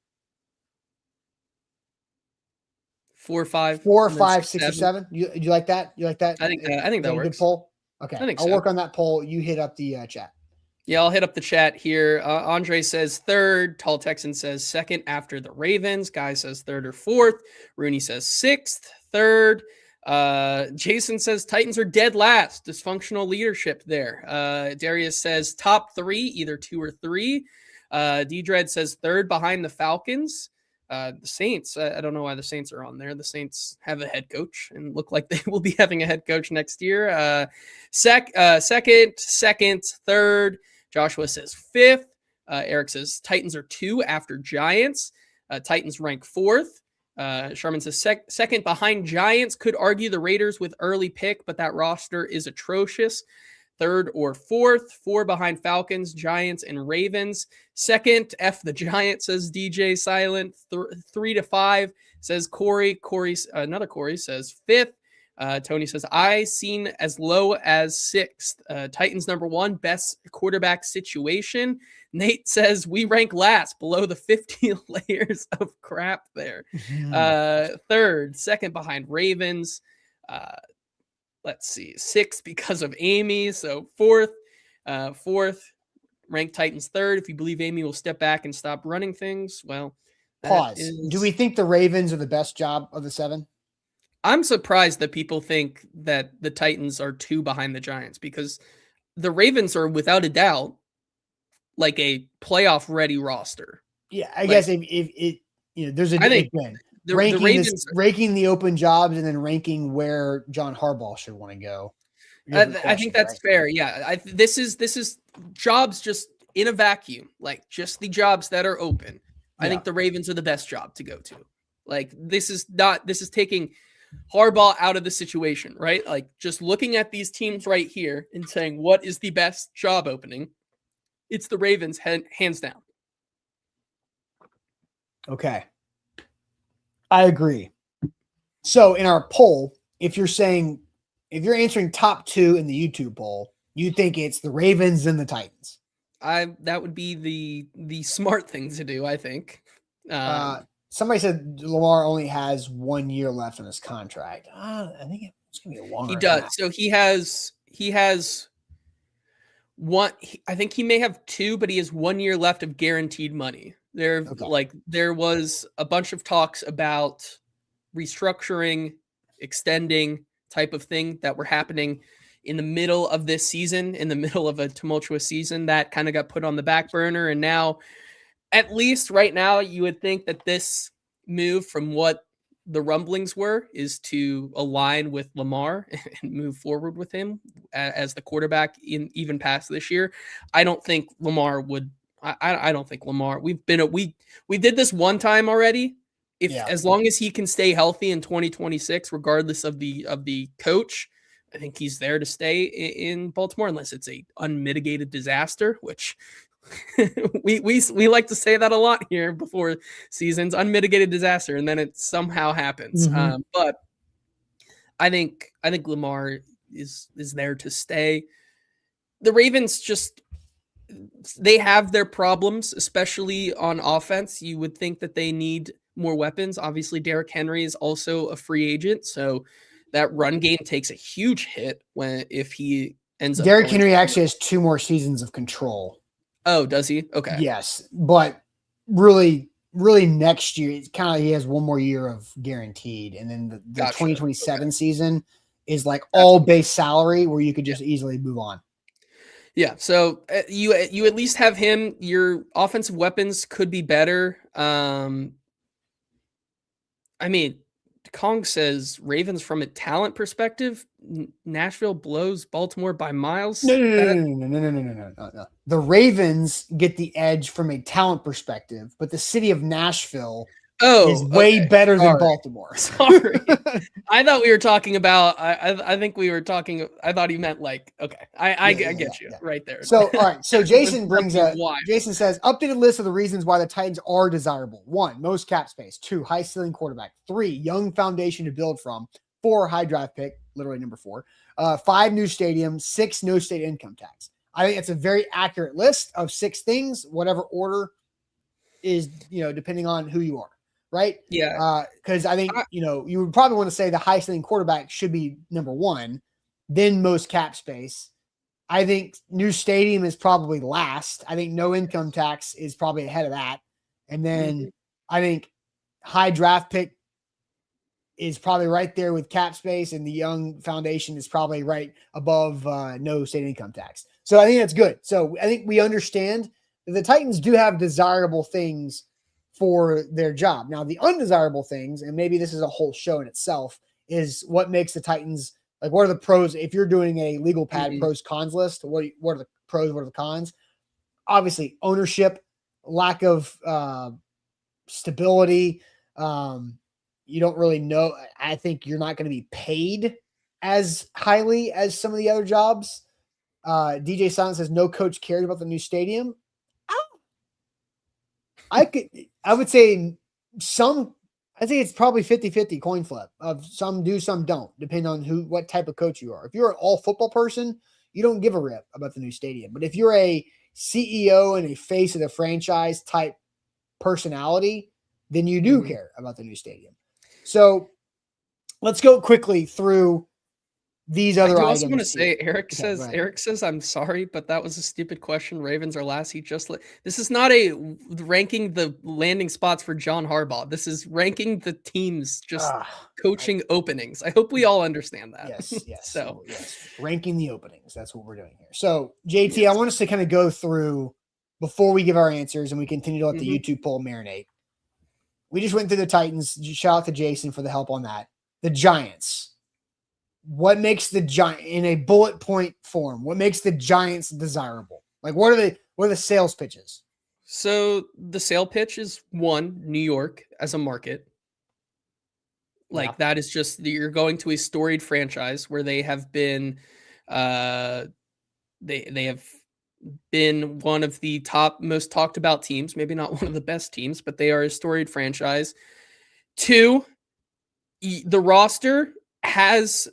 S2: 4, 5,
S1: 4, 5, 6, or 7. You like that? You like that?
S2: I think that works.
S1: Good poll. Okay, I'll work on that poll. You hit up the chat.
S2: Yeah, I'll hit up the chat here. Andre says 3rd. Tall Texan says 2nd after the Ravens. Guy says 3rd or 4th. Rooney says 6th. 3rd. Jason says Titans are dead last. Dysfunctional leadership there. Darius says top 3, either 2 or 3. D-Dread says 3rd behind the Falcons. The Saints, I don't know why the Saints are on there. The Saints have a head coach and look like they will be having a head coach next year. Second, 3rd. Joshua says 5th. Eric says Titans are 2 after Giants. Titans rank 4th. Sherman says 2nd behind Giants. Could argue the Raiders with early pick, but that roster is atrocious. 3rd or 4th, 4 behind Falcons, Giants, and Ravens. 2nd, F the Giants, says DJ Silent. 3 to 5, says Corey. Another Corey says 5th. Tony says, I seen as low as 6th. Titans number 1, best quarterback situation. Nate says, we rank last, below the 50 layers of crap there. 3rd, 2nd behind Ravens. Let's see, 6th because of Amy. So 4th, ranked Titans 3rd. If you believe Amy will step back and stop running things, well,
S1: pause. Do we think the Ravens are the best job of the 7?
S2: I'm surprised that people think that the Titans are 2 behind the Giants because the Ravens are without a doubt like a playoff ready roster.
S1: Yeah, I guess if there's a again. Ranking the open jobs and then ranking where John Harbaugh should want to go.
S2: I think that's fair. Yeah, this is jobs just in a vacuum, like just the jobs that are open. I think the Ravens are the best job to go to. Like this is taking Harbaugh out of the situation, right? Like just looking at these teams right here and saying what is the best job opening, it's the Ravens hands down.
S1: Okay. I agree. So in our poll, if you're answering top 2 in the YouTube poll, you think it's the Ravens and the Titans.
S2: That would be the smart thing to do, I think.
S1: Somebody said Lamar only has 1 year left on his contract. I think it's gonna be a longer.
S2: He does. So he has one. I think he may have 2, but he has 1 year left of guaranteed money. There was a bunch of talks about restructuring, extending type of thing that were happening in the middle of this season, in the middle of a tumultuous season that kind of got put on the back burner. And now, at least right now, you would think that this move from what the rumblings were is to align with Lamar and move forward with him as the quarterback even past this year. I don't think Lamar would. I don't think Lamar. We did this one time already. As long as he can stay healthy in 2026, regardless of the coach, I think he's there to stay in Baltimore, unless it's a unmitigated disaster, which we like to say that a lot here before seasons, unmitigated disaster, and then it somehow happens. But I think Lamar is there to stay. the Ravens just, they have their problems, especially on offense. You would think that they need more weapons. Obviously, Derrick Henry is also a free agent, so that run game takes a huge hit if he ends up.
S1: Derrick Henry actually has 2 more seasons of control.
S2: Oh, does he? Okay.
S1: Yes, but really next year, it's kind of, he has 1 more year of guaranteed, and then the
S2: Gotcha.
S1: 2027 season is like all base salary where you could just easily move on.
S2: Yeah, so you at least have him. Your offensive weapons could be better. I mean, Kong says Ravens from a talent perspective, Nashville blows Baltimore by miles.
S1: No. The Ravens get the edge from a talent perspective, but the city of Nashville is way better than Baltimore.
S2: Sorry. I thought we were talking about, I think we were talking, I thought he meant like, okay. I get you right there.
S1: So, all right. So Jason Jason says, updated list of the reasons why the Titans are desirable. 1, most cap space. 2, high ceiling quarterback. 3, young foundation to build from. 4, high draft pick, literally number 4. 5, new stadium. 6, no state income tax. I think it's a very accurate list of 6 things, whatever order is, depending on who you are. Right?
S2: Yeah.
S1: Because I think, you would probably want to say the high ceiling quarterback should be number 1, then most cap space. I think new stadium is probably last. I think no income tax is probably ahead of that. And then I think high draft pick is probably right there with cap space, and the young foundation is probably right above no state income tax. So I think that's good. So I think we understand that the Titans do have desirable things for their job. Now, the undesirable things, and maybe this is a whole show in itself, is what makes the Titans, like, what are the pros? If you're doing a legal pad pros cons list, what are the pros, what are the cons? Obviously, ownership, lack of stability. You don't really know. I think you're not going to be paid as highly as some of the other jobs. DJ Silent says no coach cares about the new stadium. I would say I'd say it's probably 50-50 coin flip of some do, some don't, depending on what type of coach you are. If you're an all football person, you don't give a rip about the new stadium. But if you're a CEO and a face of the franchise type personality, then you do care about the new stadium. So let's go quickly through these other items. I also
S2: want to say, Eric says, I'm sorry, but that was a stupid question. Ravens are last. This is not a ranking the landing spots for John Harbaugh. This is ranking the teams, coaching openings. I hope we all understand that.
S1: Yes. So ranking the openings. That's what we're doing here. So JT, I want us to kind of go through before we give our answers and we continue to let the YouTube poll marinate. We just went through the Titans. Shout out to Jason for the help on that. The Giants. What makes the Giants, in a bullet point form, what makes the Giants desirable? Like, what are the sales pitches?
S2: So the sale pitch is 1, New York as a market. Like, that is just, you're going to a storied franchise where they have been, they have been one of the top most talked about teams, maybe not one of the best teams, but they are a storied franchise. 2, the roster has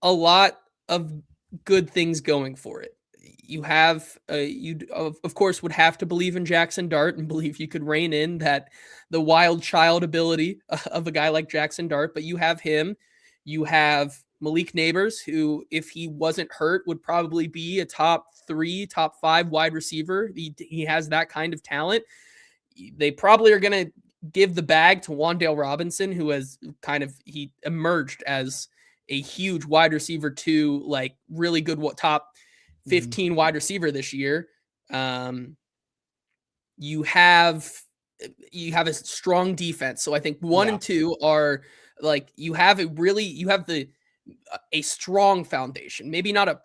S2: a lot of good things going for it. You have, you of course would have to believe in Jackson Dart and believe you could rein in the wild child ability of a guy like Jackson Dart, but you have him. You have Malik Neighbors, who, if he wasn't hurt, would probably be a top 3, top 5 wide receiver. He has that kind of talent. They probably are going to give the bag to Wan'Dale Robinson, who has he emerged as a huge wide receiver 2, like really good top 15 wide receiver this year. You have a strong defense. So I think 1 and 2 are like, you have a strong foundation. Maybe not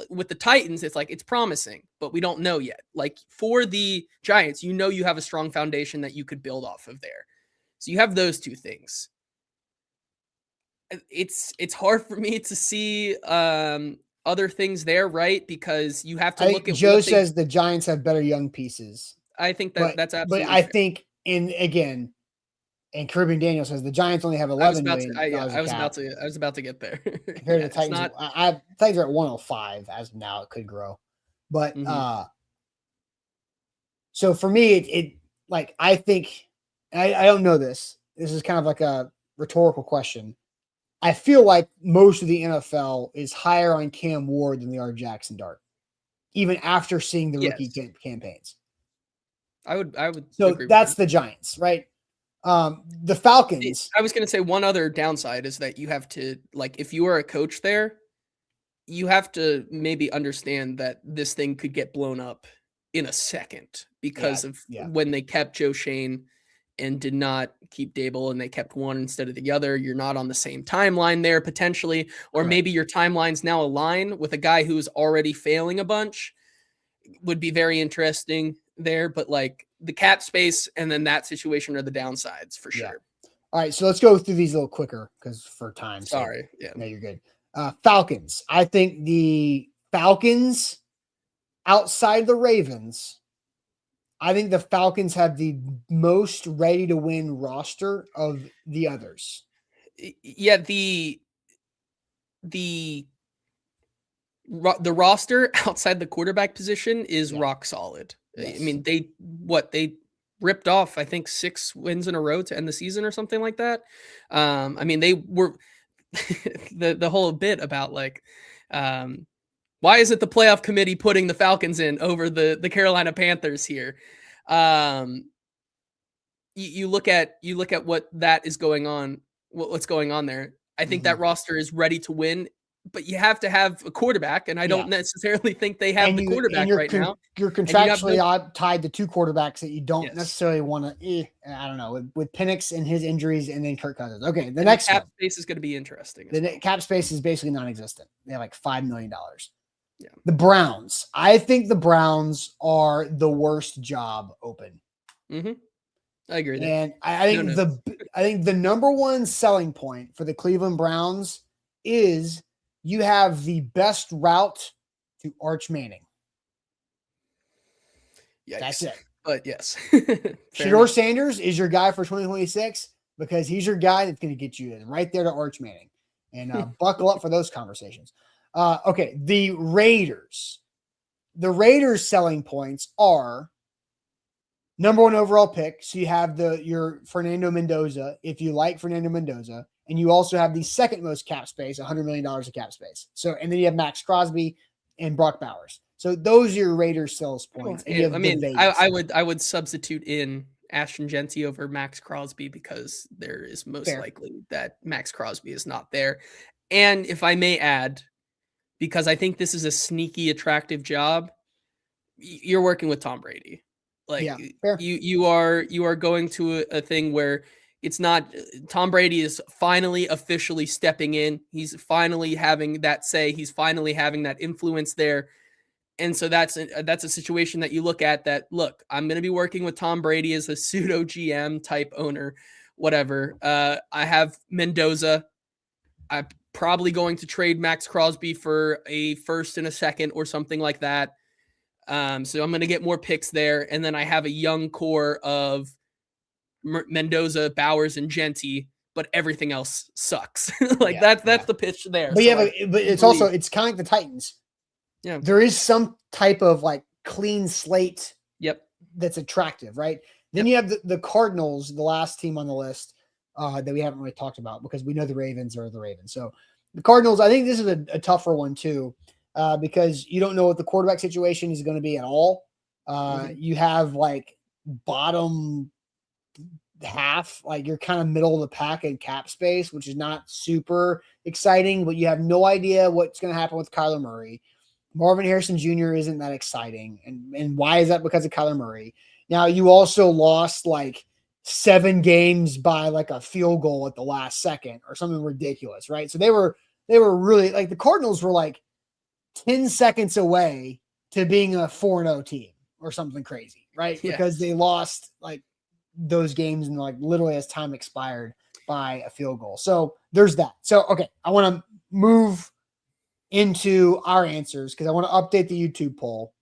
S2: with the Titans. It's promising, but we don't know yet. Like, for the Giants, you have a strong foundation that you could build off of there. So you have those 2 things. It's hard for me to see other things there, right? Because you have to look at.
S1: Joe says the Giants have better young pieces.
S2: I think that's absolutely.
S1: But I think, and again, And Caribbean Daniel says the Giants only have $11 million.
S2: I was about to get there.
S1: Compared to the Titans, Titans are at 105 as of now. It could grow, but so for me, it like I think I don't know this. This is kind of like a rhetorical question. I feel like most of the NFL is higher on Cam Ward than they are Jackson Dart, even after seeing the rookie campaigns.
S2: I would.
S1: So that's the Giants, right? The Falcons.
S2: I was going to say one other downside is that you have to, like, if you are a coach there, you have to maybe understand that this thing could get blown up in a second because of when they kept Joe Shane and did not keep Dable and they kept one instead of the other. You're not on the same timeline there potentially, or maybe your timelines now align with a guy who's already failing a bunch. Would be very interesting there, but like the cap space and then that situation are the downsides for sure.
S1: All right, so let's go through these a little quicker because for time.
S2: Sorry.
S1: No, you're good. Falcons. I think the Falcons outside the Ravens, I think the Falcons have the most ready to win roster of the others.
S2: Yeah, the roster outside the quarterback position is rock solid. Yes. I mean, they ripped off, I think, 6 wins in a row to end the season or something like that. I mean, they were the whole bit about like, why isn't the playoff committee putting the Falcons in over the Carolina Panthers here? You look at what that is going on, what's going on there. I think that roster is ready to win, but you have to have a quarterback, and I don't necessarily think they have the quarterback right now.
S1: You're contractually tied to 2 quarterbacks that you don't necessarily want to. I don't know, with Penix and his injuries, and then Kirk Cousins. Okay, the next
S2: cap space is going to be interesting.
S1: The cap space is basically non-existent. They have like $5 million.
S2: Yeah.
S1: The Browns. I think the Browns are the worst job open.
S2: Mm-hmm. I agree.
S1: And I think the number one selling point for the Cleveland Browns is you have the best route to Arch Manning.
S2: Yikes.
S1: That's it.
S2: But yes.
S1: Shedeur Sanders is your guy for 2026 because he's your guy that's going to get you in right there to Arch Manning. And buckle up for those conversations. Okay, the Raiders. The Raiders' selling points are number 1 overall pick. So you have your Fernando Mendoza, if you like Fernando Mendoza, and you also have the second most cap space, $100 million of cap space. So, and then you have Max Crosby and Brock Bowers. So those are your Raiders sales points.
S2: I mean, I would substitute in Ashton Genty over Max Crosby because there is most likely that Max Crosby is not there. And if I may add, because I think this is a sneaky, attractive job, you're working with Tom Brady. Like you are going to a thing where it's not. Tom Brady is finally officially stepping in. He's finally having that say. He's finally having that influence there. And so that's a situation that you look at that, look, I'm going to be working with Tom Brady as a pseudo GM type owner, whatever. I have Mendoza. I'm probably going to trade Max Crosby for a first and a second or something like that. So I'm going to get more picks there. And then I have a young core of Mendoza, Bowers, and Genty, but everything else sucks. That's the pitch there.
S1: But but it's kind of like the Titans.
S2: Yeah.
S1: There is some type of like clean slate.
S2: Yep.
S1: That's attractive, right? Then you have the Cardinals, the last team on the list that we haven't really talked about because we know the Ravens are the Ravens. So the Cardinals, I think this is a tougher one too. Because you don't know what the quarterback situation is going to be at all. You have like bottom half, like you're kind of middle of the pack in cap space, which is not super exciting, but you have no idea what's going to happen with Kyler Murray. Marvin Harrison Jr. isn't that exciting. And why is that? Because of Kyler Murray. Now you also lost like 7 games by like a field goal at the last second or something ridiculous, right? So they were really like the Cardinals were like 10 seconds away to being a 4-0 team or something crazy, right? Yeah. Because they lost like those games and like literally as time expired by a field goal. So there's that. So, okay, I want to move into our answers because I want to update the YouTube poll.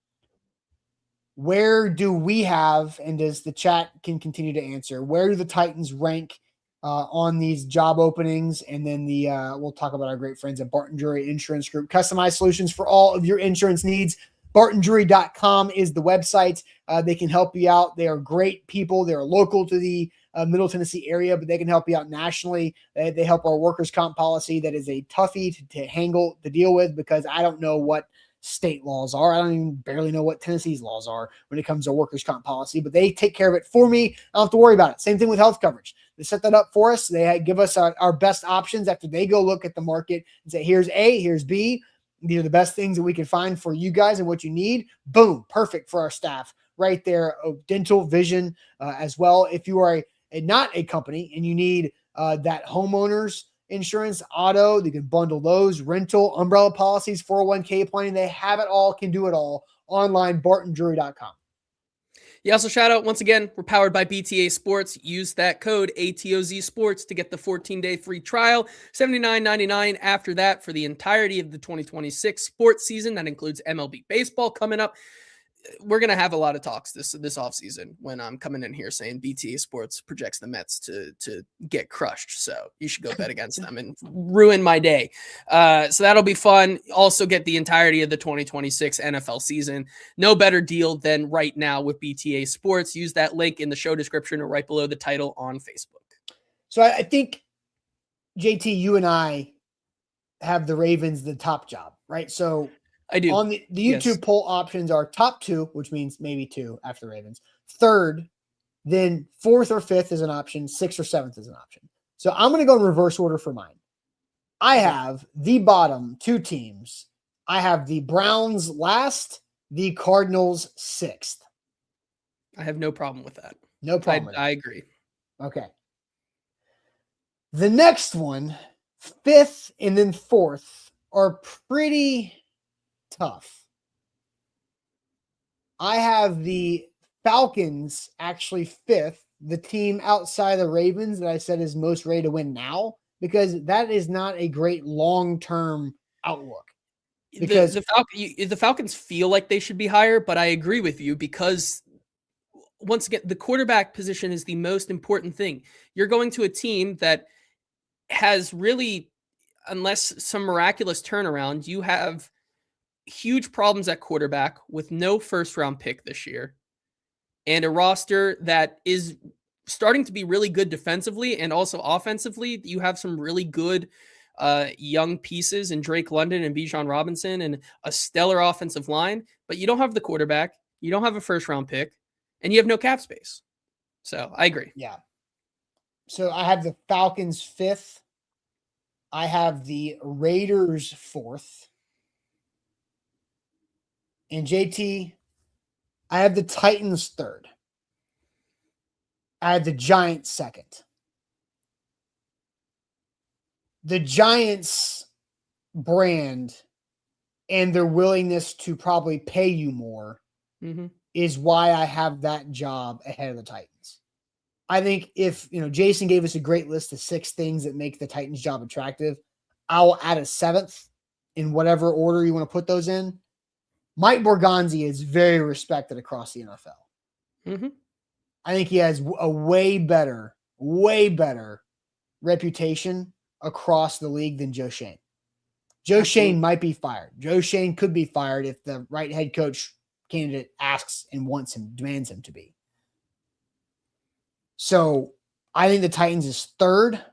S1: where do we have, and does the chat can continue to answer, where do the Titans rank on these job openings? And then we'll talk about our great friends at Barton Drury Insurance Group, customized solutions for all of your insurance needs. BartonDrury.com is the website. They can help you out. They are great people. They're local to the Middle Tennessee area, but they can help you out nationally. They help our workers' comp policy. That is a toughie to deal with, because I don't know what state laws are. I don't even barely know what Tennessee's laws are when it comes to workers' comp policy, but they take care of it for me. I don't have to worry about it. Same thing with health coverage. They set that up for us. They give us our best options after they go look at the market and say, here's A, here's B. These are the best things that we can find for you guys and what you need. Boom, perfect for our staff right there. Dental, vision as well. If you are not a company and you need that homeowners insurance, auto, you can bundle those, rental, umbrella policies, 401k planning. They have it all, can do it all. Online, BartonDrury.com.
S2: Yeah, also shout out once again, we're powered by BTA Sports. Use that code ATOZSports to get the 14-day free trial, $79.99 after that for the entirety of the 2026 sports season. That includes MLB baseball coming up. We're going to have a lot of talks this offseason when I'm coming in here saying BTA Sports projects the Mets to get crushed. So you should go bet against them and ruin my day. So that'll be fun. Also get the entirety of the 2026 NFL season. No better deal than right now with BTA Sports. Use that link in the show description or right below the title on Facebook.
S1: So I think, JT, you and I have the Ravens the top job, right? So
S2: I do.
S1: On the YouTube poll options are top 2, which means maybe 2 after the Ravens. 3rd, then 4th or 5th is an option. 6th or 7th is an option. So I'm going to go in reverse order for mine. I have the bottom 2 teams. I have the Browns last, the Cardinals 6th.
S2: I have no problem with that.
S1: No problem.
S2: I agree.
S1: Okay. The next one, 5th and then 4th, are pretty tough. I have the Falcons actually 5th, the team outside the Ravens that I said is most ready to win now, because that is not a great long-term outlook. Because
S2: the Falcons feel like they should be higher, but I agree with you, because once again, the quarterback position is the most important thing. You're going to a team that has really, unless some miraculous turnaround, you have huge problems at quarterback with no first-round pick this year and a roster that is starting to be really good defensively and also offensively. You have some really good young pieces in Drake London and Bijan Robinson and a stellar offensive line, but you don't have the quarterback, you don't have a first-round pick, and you have no cap space. So I agree.
S1: Yeah. So I have the Falcons 5th. I have the Raiders 4th. And JT, I have the Titans 3rd. I have the Giants 2nd. The Giants brand and their willingness to probably pay you more is why I have that job ahead of the Titans. I think if, Jason gave us a great list of 6 things that make the Titans job attractive, I'll add a 7th in whatever order you want to put those in. Mike Borgonzi is very respected across the NFL. I think he has a way better reputation across the league than Joe Schoen. Joe Schoen might be fired. Joe Schoen could be fired if the right head coach candidate asks and wants him, demands him to be. So I think the Titans is 3rd.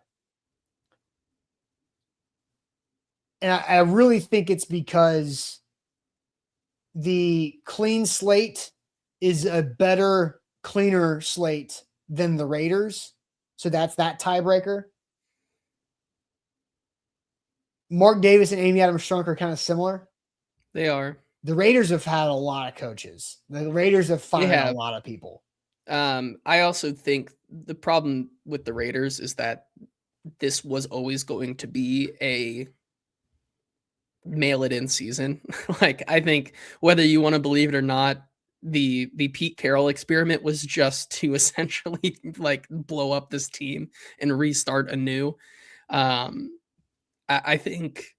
S1: And I really think it's because the clean slate is a better, cleaner slate than the Raiders. So that's that tiebreaker. Mark Davis and Amy Adams Strunk are kind of similar.
S2: They are.
S1: The Raiders have had a lot of coaches. The Raiders have fired a lot of people.
S2: I also think the problem with the Raiders is that this was always going to be a mail it in season. I think whether you want to believe it or not, the Pete Carroll experiment was just to essentially blow up this team and restart anew. I think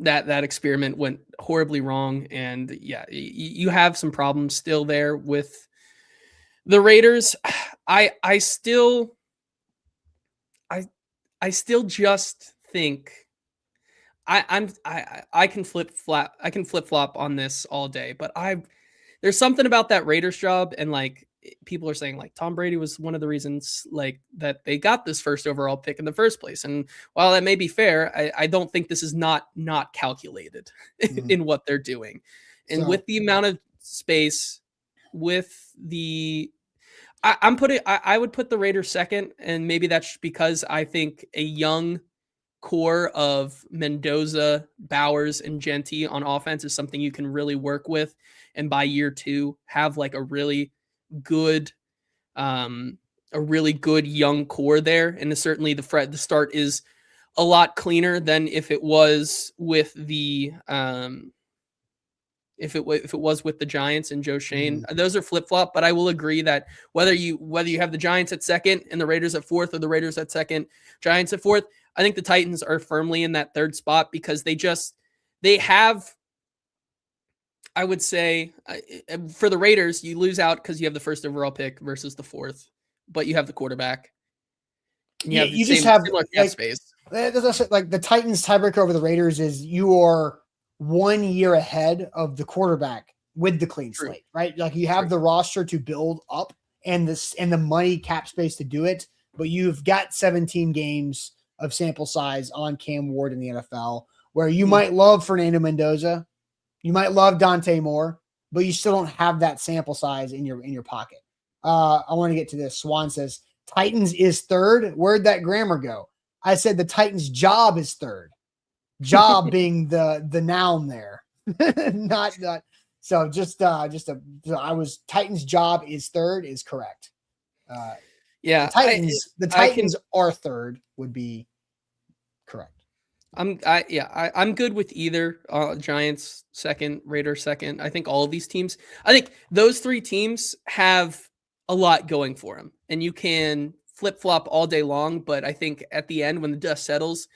S2: that experiment went horribly wrong. And yeah, you have some problems still there with the Raiders. I still just think I can flip flop on this all day, but there's something about that Raiders job, and like people are saying like Tom Brady was one of the reasons like that they got this first overall pick in the first place. And while that may be fair, I don't think this is not calculated in what they're doing. And with the amount of space, with the I would put the Raiders second, and maybe that's because I think a young core of Mendoza, Bowers, and Genty on offense is something you can really work with, and by year 2 have like a really good young core there. And certainly the start is a lot cleaner than if it was with the if it was with the Giants and Joe Shane. Those are flip-flop, but I will agree that whether you have the Giants at second and the Raiders at fourth, or the Raiders at second, Giants at fourth, I think the Titans are firmly in that third spot because they have, I would say, for the Raiders, you lose out because you have the first overall pick versus the fourth, but you have the quarterback.
S1: You just have like, space. Like the Titans tiebreaker over the Raiders is you are 1 year ahead of the quarterback with the clean slate, right? Like you have the roster to build up and the money cap space to do it, but you've got 17 games of sample size on Cam Ward in the NFL, where you might love Fernando Mendoza, you might love Dante Moore, but you still don't have that sample size in your pocket. I want to get to this. Swan says Titans is third. Where'd that grammar go? I said the Titans' job is third. Job being the noun there, not so. I was Titans' job is third is correct.
S2: Yeah,
S1: the Titans are third would be correct.
S2: I'm good with either. Giants second, Raiders second. I think all of these teams. I think those 3 teams have a lot going for them, and you can flip flop all day long. But I think at the end, when the dust settles,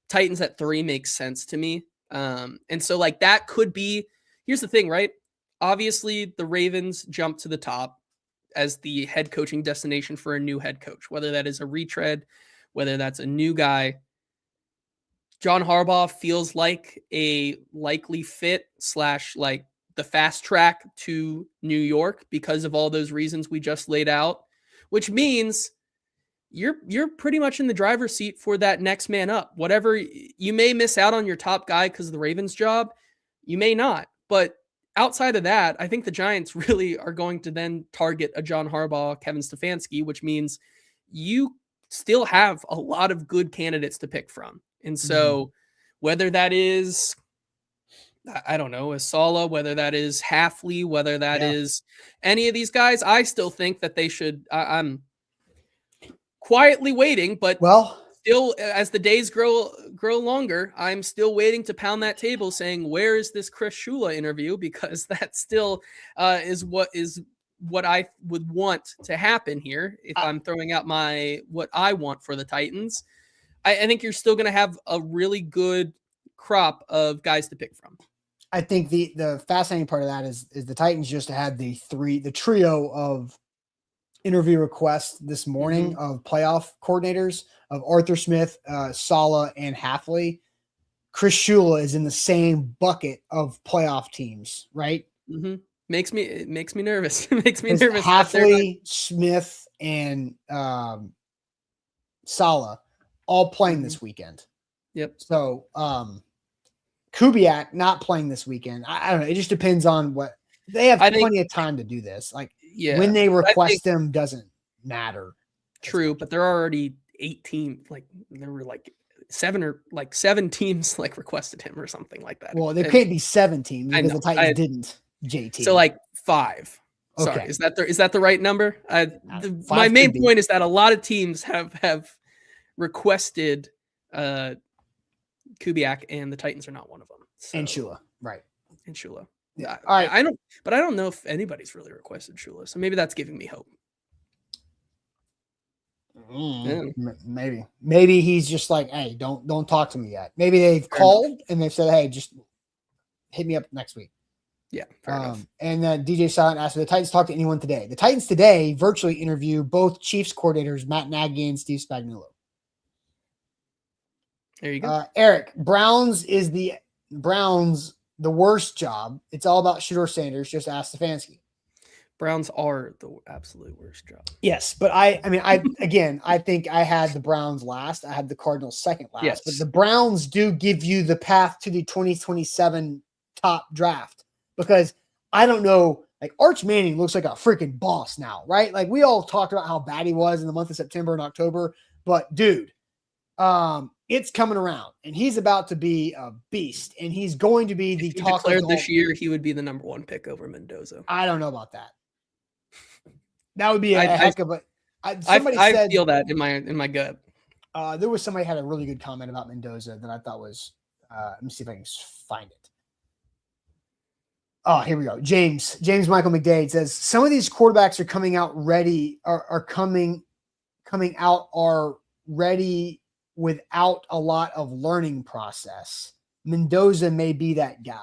S2: Titans at 3 makes sense to me. And so like that could be. Here's the thing, right? Obviously, the Ravens jump to the top as the head coaching destination for a new head coach, whether that is a retread, whether that's a new guy. John Harbaugh feels like a likely fit / like the fast track to New York because of all those reasons we just laid out, which means you're pretty much in the driver's seat for that next man up. Whatever, you may miss out on your top guy because of the Ravens job, you may not, but outside of that, I think the Giants really are going to then target a John Harbaugh, Kevin Stefanski, which means you still have a lot of good candidates to pick from. And so whether that is, I don't know, a Sala, whether that is Halfley, whether that is any of these guys, I still think that they should. I'm quietly waiting, but still, as the days grow longer, I'm still waiting to pound that table saying, where is this Chris Shula interview? Because that still is what I would want to happen here if I'm throwing out what I want for the Titans. I think you're still going to have a really good crop of guys to pick from.
S1: I think the fascinating part of that is the Titans just had the trio of interview requests this morning of playoff coordinators of Arthur Smith, Sala, and Halfley. Chris Shula is in the same bucket of playoff teams, right?
S2: Makes me nervous. It makes me nervous.
S1: Halfley, Smith, and Sala all playing this weekend.
S2: Yep.
S1: So Kubiak not playing this weekend. I don't know. It just depends on what they have. Plenty of time to do this. Like when they request them doesn't matter.
S2: True, but there are already 8 teams. Like there were like 7 teams like requested him or something like that.
S1: Well, there can't be 7 teams because the Titans didn't. JT.
S2: So like 5.
S1: Okay.
S2: Sorry, is that the right number? My main point is that a lot of teams have requested Kubiak, and the Titans are not one of them. So.
S1: And Shula, right?
S2: And Shula.
S1: Yeah. All right.
S2: I don't know if anybody's really requested Shula, so maybe that's giving me hope.
S1: Maybe he's just like, hey, don't talk to me yet. Maybe they've called and they've said, hey, just hit me up next week.
S2: Yeah, fair enough.
S1: And DJ Silent asked, "Did the Titans talk to anyone today?" The Titans today virtually interview both Chiefs coordinators, Matt Nagy and Steve Spagnuolo.
S2: There you go.
S1: Eric, Browns the worst job. It's all about Shedeur Sanders. Just ask Stefanski.
S2: Browns are the absolute worst job.
S1: Yes, but I think I had the Browns last. I had the Cardinals second last. Yes. But the Browns do give you the path to the 2027 top draft. Because I don't know, like Arch Manning looks like a freaking boss now, right? Like we all talked about how bad he was in the month of September and October, but dude, it's coming around and he's about to be a beast and he's going to be the talk.
S2: Declared this year, he would be the number 1 pick over Mendoza.
S1: I don't know about that. That would be a heck of a.
S2: I feel that in my gut.
S1: There was somebody had a really good comment about Mendoza that I thought was. Let me see if I can find it. Oh, here we go. James Michael McDade says some of these quarterbacks are coming out ready, are coming out are ready without a lot of learning process. Mendoza may be that guy.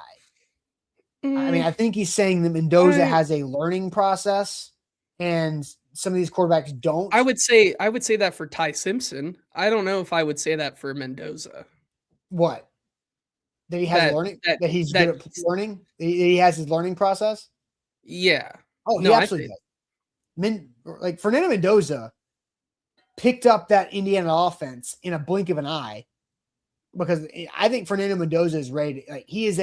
S1: I mean, I think he's saying that Mendoza has a learning process, and some of these quarterbacks don't.
S2: I would say that for Ty Simpson. I don't know if I would say that for Mendoza.
S1: What? That he has learning, that he's good at learning. He has his learning process.
S2: Yeah.
S1: Oh, he absolutely does. Like Fernando Mendoza picked up that Indiana offense in a blink of an eye, because I think Fernando Mendoza is ready. Like he is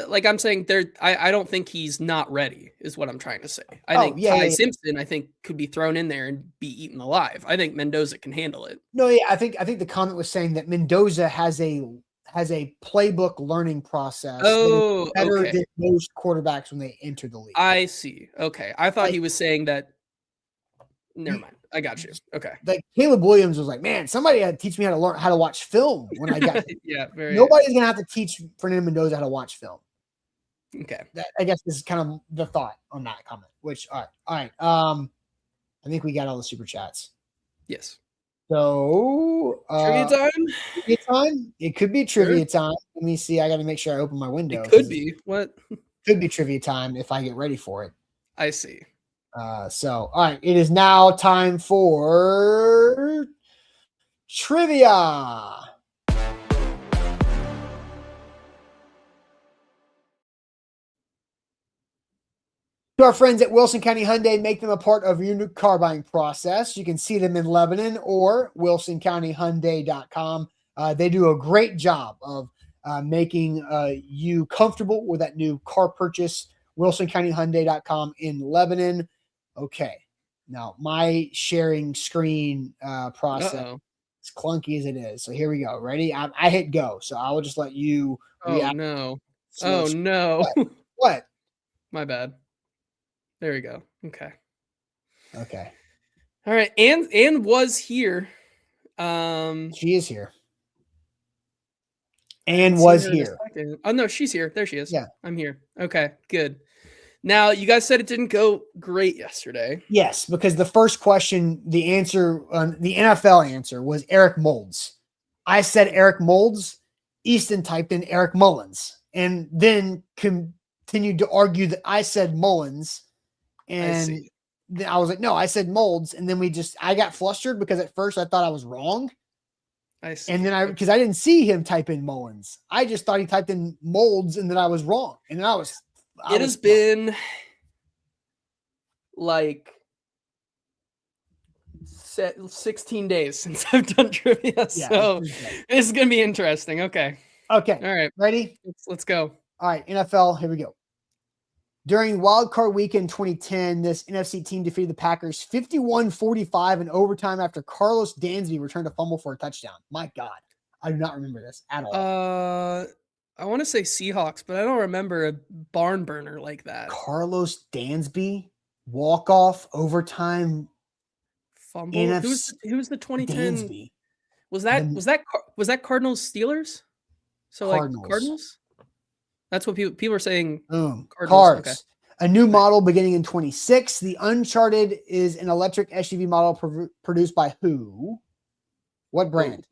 S2: like I'm saying there. I don't think he's not ready. Is what I'm trying to say. I think Ty Simpson, I think, could be thrown in there and be eaten alive. I think Mendoza can handle it.
S1: No, yeah, I think the comment was saying that Mendoza has a playbook learning process.
S2: Oh,
S1: better than most quarterbacks when they enter the league.
S2: I see. Okay, I thought he was saying that. Never mind. I got you. Okay.
S1: Like Caleb Williams was like, man, somebody had to teach me how to watch film when I got.
S2: Yeah.
S1: Nobody's gonna have to teach Fernando Mendoza how to watch film.
S2: Okay.
S1: I guess this is kind of the thought on that comment. Which all right. I think we got all the super chats.
S2: Yes.
S1: So
S2: trivia time?
S1: Trivia time? It could be trivia time. Let me see. I got to make sure I open my window.
S2: It could be. What?
S1: Could be trivia time if I get ready for it.
S2: I see.
S1: So all right, it is now time for trivia. To our friends at Wilson County Hyundai, make them a part of your new car buying process. You can see them in Lebanon or WilsonCountyHyundai.com. They do a great job of making you comfortable with that new car purchase. WilsonCountyHyundai.com in Lebanon. Okay. Now, my sharing screen process is clunky as it is. So here we go. Ready? I hit go. So I will just let you react.
S2: No. Oh, no.
S1: What?
S2: My bad. There we go. Okay. All right. Anne was here.
S1: She is here. Anne was here.
S2: Oh no, she's here. There she is.
S1: Yeah.
S2: I'm here. Okay, good. Now, you guys said it didn't go great yesterday.
S1: Yes, because the first question, the answer, the NFL answer was Eric Moulds. I said Eric Moulds. Easton typed in Eric Mullins, and then continued to argue that I said Mullins. And then I was like, no, I said Moulds. And then I got flustered because at first I thought I was wrong.
S2: I see.
S1: And then because I didn't see him type in Mullins. I just thought he typed in Moulds and then I was wrong. And then it
S2: has been like 16 days since I've done trivia. So this is going to be interesting. Okay.
S1: All
S2: right.
S1: Ready?
S2: Let's go.
S1: All right. NFL. Here we go. During Wild Card Weekend 2010, this NFC team defeated the Packers 51-45 in overtime after Carlos Dansby returned a fumble for a touchdown. My God, I do not remember this at all.
S2: I want to say Seahawks, but I don't remember a barn burner like that.
S1: Carlos Dansby, walk-off, overtime
S2: fumble. Who was the 2010?
S1: Dansby.
S2: Was that Cardinals Steelers? So Cardinals. Like Cardinals? That's what people are saying.
S1: Cards. Okay. A new model beginning in 26. The Uncharted is an electric SUV model produced by who? What brand?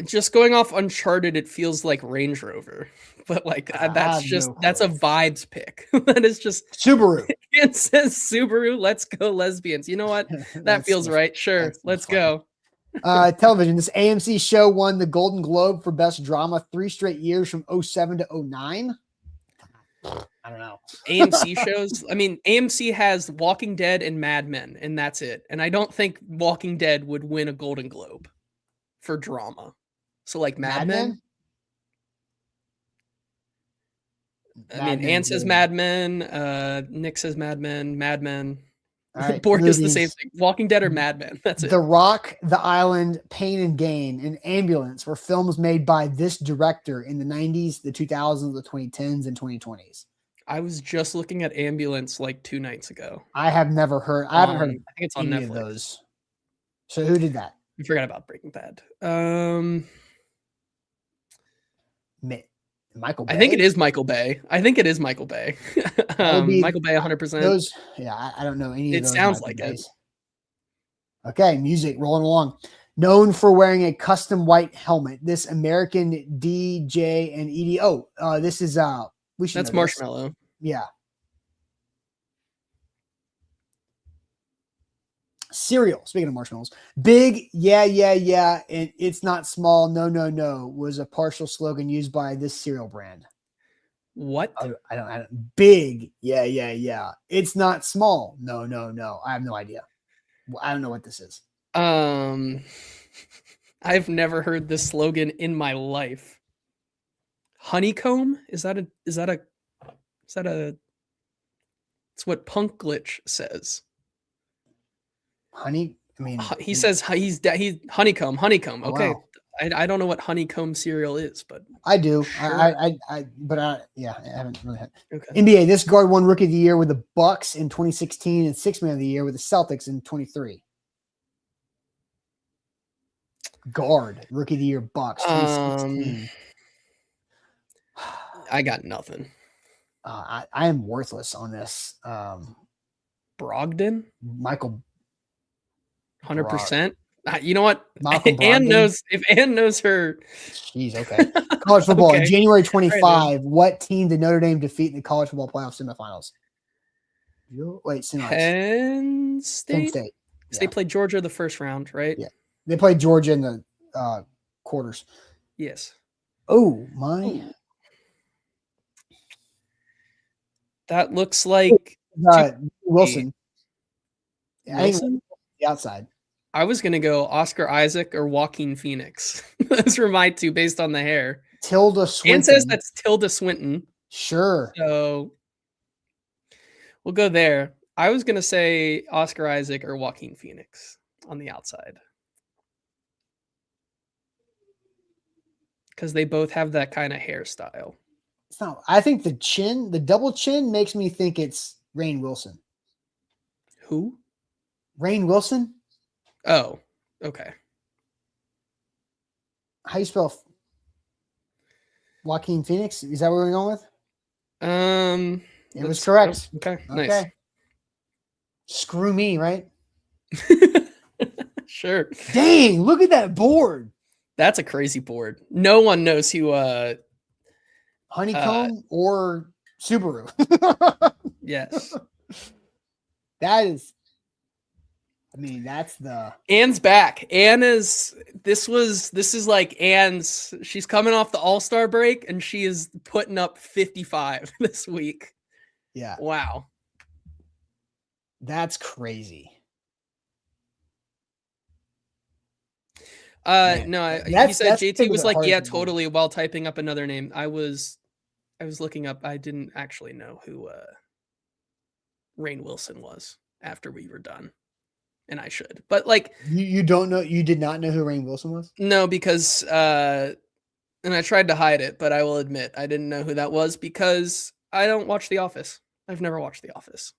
S2: Just going off Uncharted, it feels like Range Rover, but like that's a vibes pick. That is just
S1: Subaru.
S2: It says Subaru. Let's go lesbians. You know what? That feels right. Sure, let's go.
S1: Television. This AMC show won the Golden Globe for best drama 3 straight years from 07 to 09. I don't know.
S2: AMC shows. I mean, AMC has Walking Dead and Mad Men, and that's it. And I don't think Walking Dead would win a Golden Globe for drama. So like Mad Men. I mean, Ann says Mad Men. Nick says Mad Men. Mad Men. Right, Bork is the same thing. Walking Dead or Mad Men. That's it.
S1: The Rock, The Island, Pain and Gain, and Ambulance were films made by this director in the 90s, the 2000s, the 2010s, and 2020s.
S2: I was just looking at Ambulance like 2 nights ago.
S1: I haven't heard. I think
S2: it's on Netflix.
S1: Of those. So who did that?
S2: I forgot about Breaking Bad.
S1: Michael Bay?
S2: I think it is Michael Bay. Michael Bay, 100%.
S1: Those, I don't know any of those.
S2: It sounds like it.
S1: Okay, music, rolling along. Known for wearing a custom white helmet, this American DJ and ED. This is that's
S2: Marshmello.
S1: Yeah. Cereal. Speaking of marshmallows, big, yeah, and it's not small. No, was a partial slogan used by this cereal brand.
S2: What?
S1: I don't. Big, yeah. It's not small. No. I have no idea. I don't know what this is.
S2: I've never heard this slogan in my life. Honeycomb? Is that a? It's what Punk Glitch says.
S1: Honey, I mean,
S2: he says he's honeycomb.
S1: Oh,
S2: okay,
S1: wow.
S2: I don't know what honeycomb cereal is, but
S1: I do.
S2: Sure.
S1: I haven't really had.
S2: Okay.
S1: NBA, this guard won Rookie of the Year with the Bucks in 2016 and Sixth Man of the Year with the Celtics in 23. Guard, Rookie of the Year, Bucks, 2016.
S2: I got nothing.
S1: I am worthless on this.
S2: Brogdon,
S1: Michael.
S2: 100%. You know what? Ann knows. If Ann knows her,
S1: jeez. Okay. College football.
S2: Okay.
S1: January 25. Right, what team did Notre Dame defeat in the college football playoff semifinals? Wait,
S2: Penn State.
S1: Penn State.
S2: Yeah. They played Georgia the first round, right?
S1: Yeah, they played Georgia in the quarters.
S2: Yes.
S1: Oh my.
S2: That looks like
S1: Wilson.
S2: Wilson?
S1: The outside.
S2: I was going to go Oscar Isaac or Joaquin Phoenix. Those were my two based on the hair.
S1: Tilda Swinton.
S2: Ann says that's Tilda Swinton.
S1: Sure.
S2: So we'll go there. I was going to say Oscar Isaac or Joaquin Phoenix on the outside. Because they both have that kind of hairstyle.
S1: It's not. I think the double chin makes me think it's Rainn Wilson.
S2: Who?
S1: Rainn Wilson?
S2: Oh, okay.
S1: How you spell Joaquin Phoenix? Is that what we're going with? It was correct.
S2: Okay, nice.
S1: Screw me, right?
S2: Sure.
S1: Dang, look at that board.
S2: That's a crazy board. No one knows who
S1: Honeycomb or Subaru.
S2: Yes.
S1: That is, I mean, that's the
S2: Ann's back. This is like Ann's, she's coming off the All-Star break and she is putting up 55 this week.
S1: Yeah.
S2: Wow.
S1: That's crazy.
S2: No, he said JT was like, yeah, totally, while typing up another name. I was looking up. I didn't actually know who Rainn Wilson was after we were done, and I should. But like,
S1: you don't know, you did not know who Rainn Wilson was?
S2: No, because and I tried to hide it, but I will admit I didn't know who that was because I don't watch The Office. I've never watched The Office.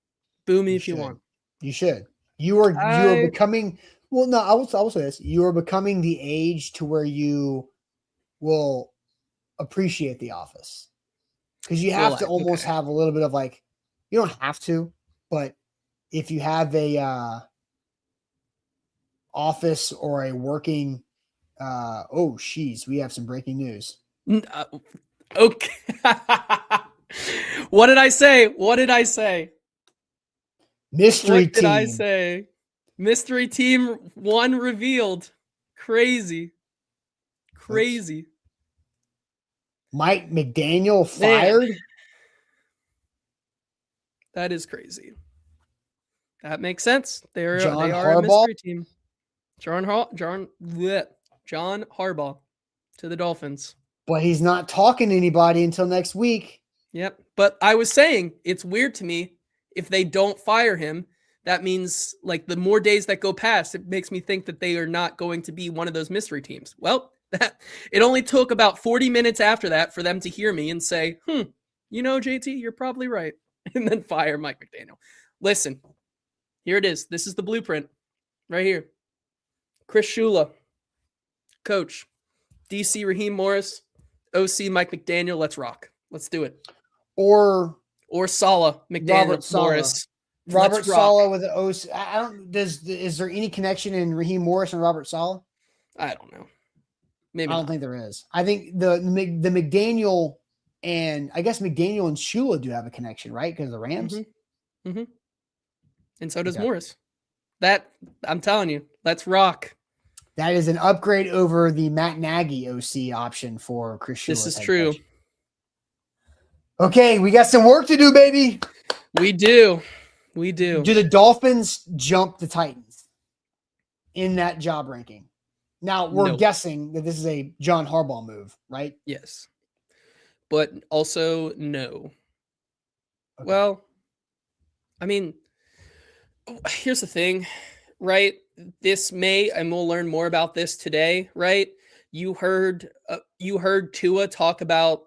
S2: Boo me if you want.
S1: You should. You are becoming. Well, no, I will say this. You are becoming the age to where you will appreciate The Office. because you have to almost have a little bit of like, you don't have to, but if you have a office or a working, we have some breaking news.
S2: Okay. What did I say? What did I say?
S1: Mystery
S2: what
S1: team.
S2: Did I say? Mystery team 1 revealed. Crazy. Crazy.
S1: Mike McDaniel fired? Man.
S2: That is crazy. That makes sense. They are
S1: Harbaugh?
S2: A mystery team. John Harbaugh to the Dolphins.
S1: But he's not talking to anybody until next week.
S2: Yep. But I was saying, it's weird to me if they don't fire him. That means like the more days that go past, it makes me think that they are not going to be one of those mystery teams. Well, it only took about 40 minutes after that for them to hear me and say, JT, you're probably right. And then fire Mike McDaniel. Listen, here it is. This is the blueprint right here. Chris Shula, coach. DC Raheem Morris, OC Mike McDaniel. Let's rock. Let's do it.
S1: Or
S2: Saleh, McDaniel, Morris.
S1: Robert Saleh with the OC. Is there any connection in Raheem Morris and Robert Saleh?
S2: I don't know. Maybe
S1: I don't think there is. I think the McDaniel and I guess McDaniel and Shula do have a connection, right? Because of the Rams.
S2: Mm-hmm. Mm-hmm. And so does Morris. That I'm telling you, let's rock.
S1: That is an upgrade over the Matt Nagy OC option for Chris Shula.
S2: This is true.
S1: Coach. Okay, we got some work to do, baby.
S2: We do. We do.
S1: Do the Dolphins jump the Titans in that job ranking? Now, we're guessing that this is a John Harbaugh move, right?
S2: Yes. But also, no. Okay. Well, I mean, here's the thing, right? This may, and we'll learn more about this today, right? You heard Tua talk about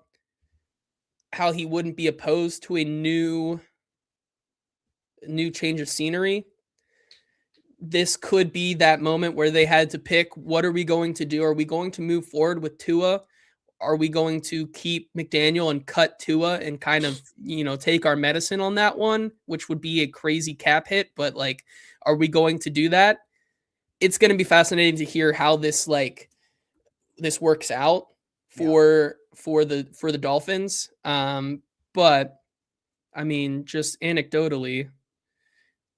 S2: how he wouldn't be opposed to a new change of scenery. This could be that moment where they had to pick, what are we going to do? Are we going to move forward with Tua? Are we going to keep McDaniel and cut Tua and kind of, take our medicine on that one, which would be a crazy cap hit, but like, are we going to do that? It's going to be fascinating to hear how this works out for the Dolphins. But I mean, just anecdotally,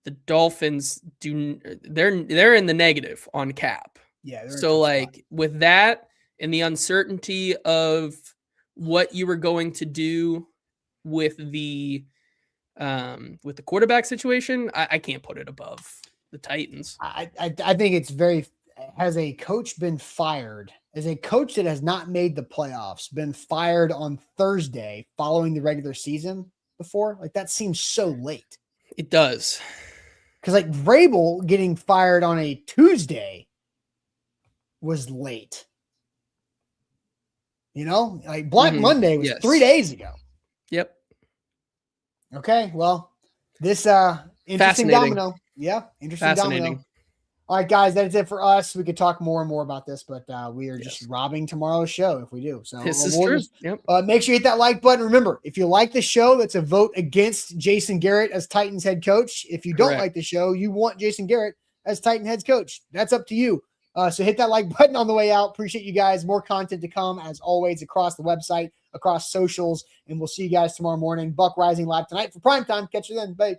S2: the Dolphins they're in the negative on cap.
S1: Yeah.
S2: So like with that and the uncertainty of what you were going to do with the quarterback situation, I can't put it above the Titans.
S1: I think it's has a coach been fired, as a coach that has not made the playoffs, been fired on Thursday following the regular season before? Like that seems so late.
S2: It does.
S1: Because like Vrabel getting fired on a Tuesday was late. Like Black Monday was 3 days ago.
S2: Yep.
S1: Okay. Well, this interesting domino. Yeah. Interesting domino. All right, guys, that's it for us. We could talk more and more about this, but we are just robbing tomorrow's show if we do. So
S2: this is true. Yep.
S1: Make sure you hit that like button. Remember, if you like the show, that's a vote against Jason Garrett as Titans head coach. If you don't like the show, you want Jason Garrett as Titan head coach. That's up to you. So hit that like button on the way out. Appreciate you guys. More content to come, as always, across the website, across socials, and we'll see you guys tomorrow morning. Buck Rising live tonight for primetime. Catch you then. Bye.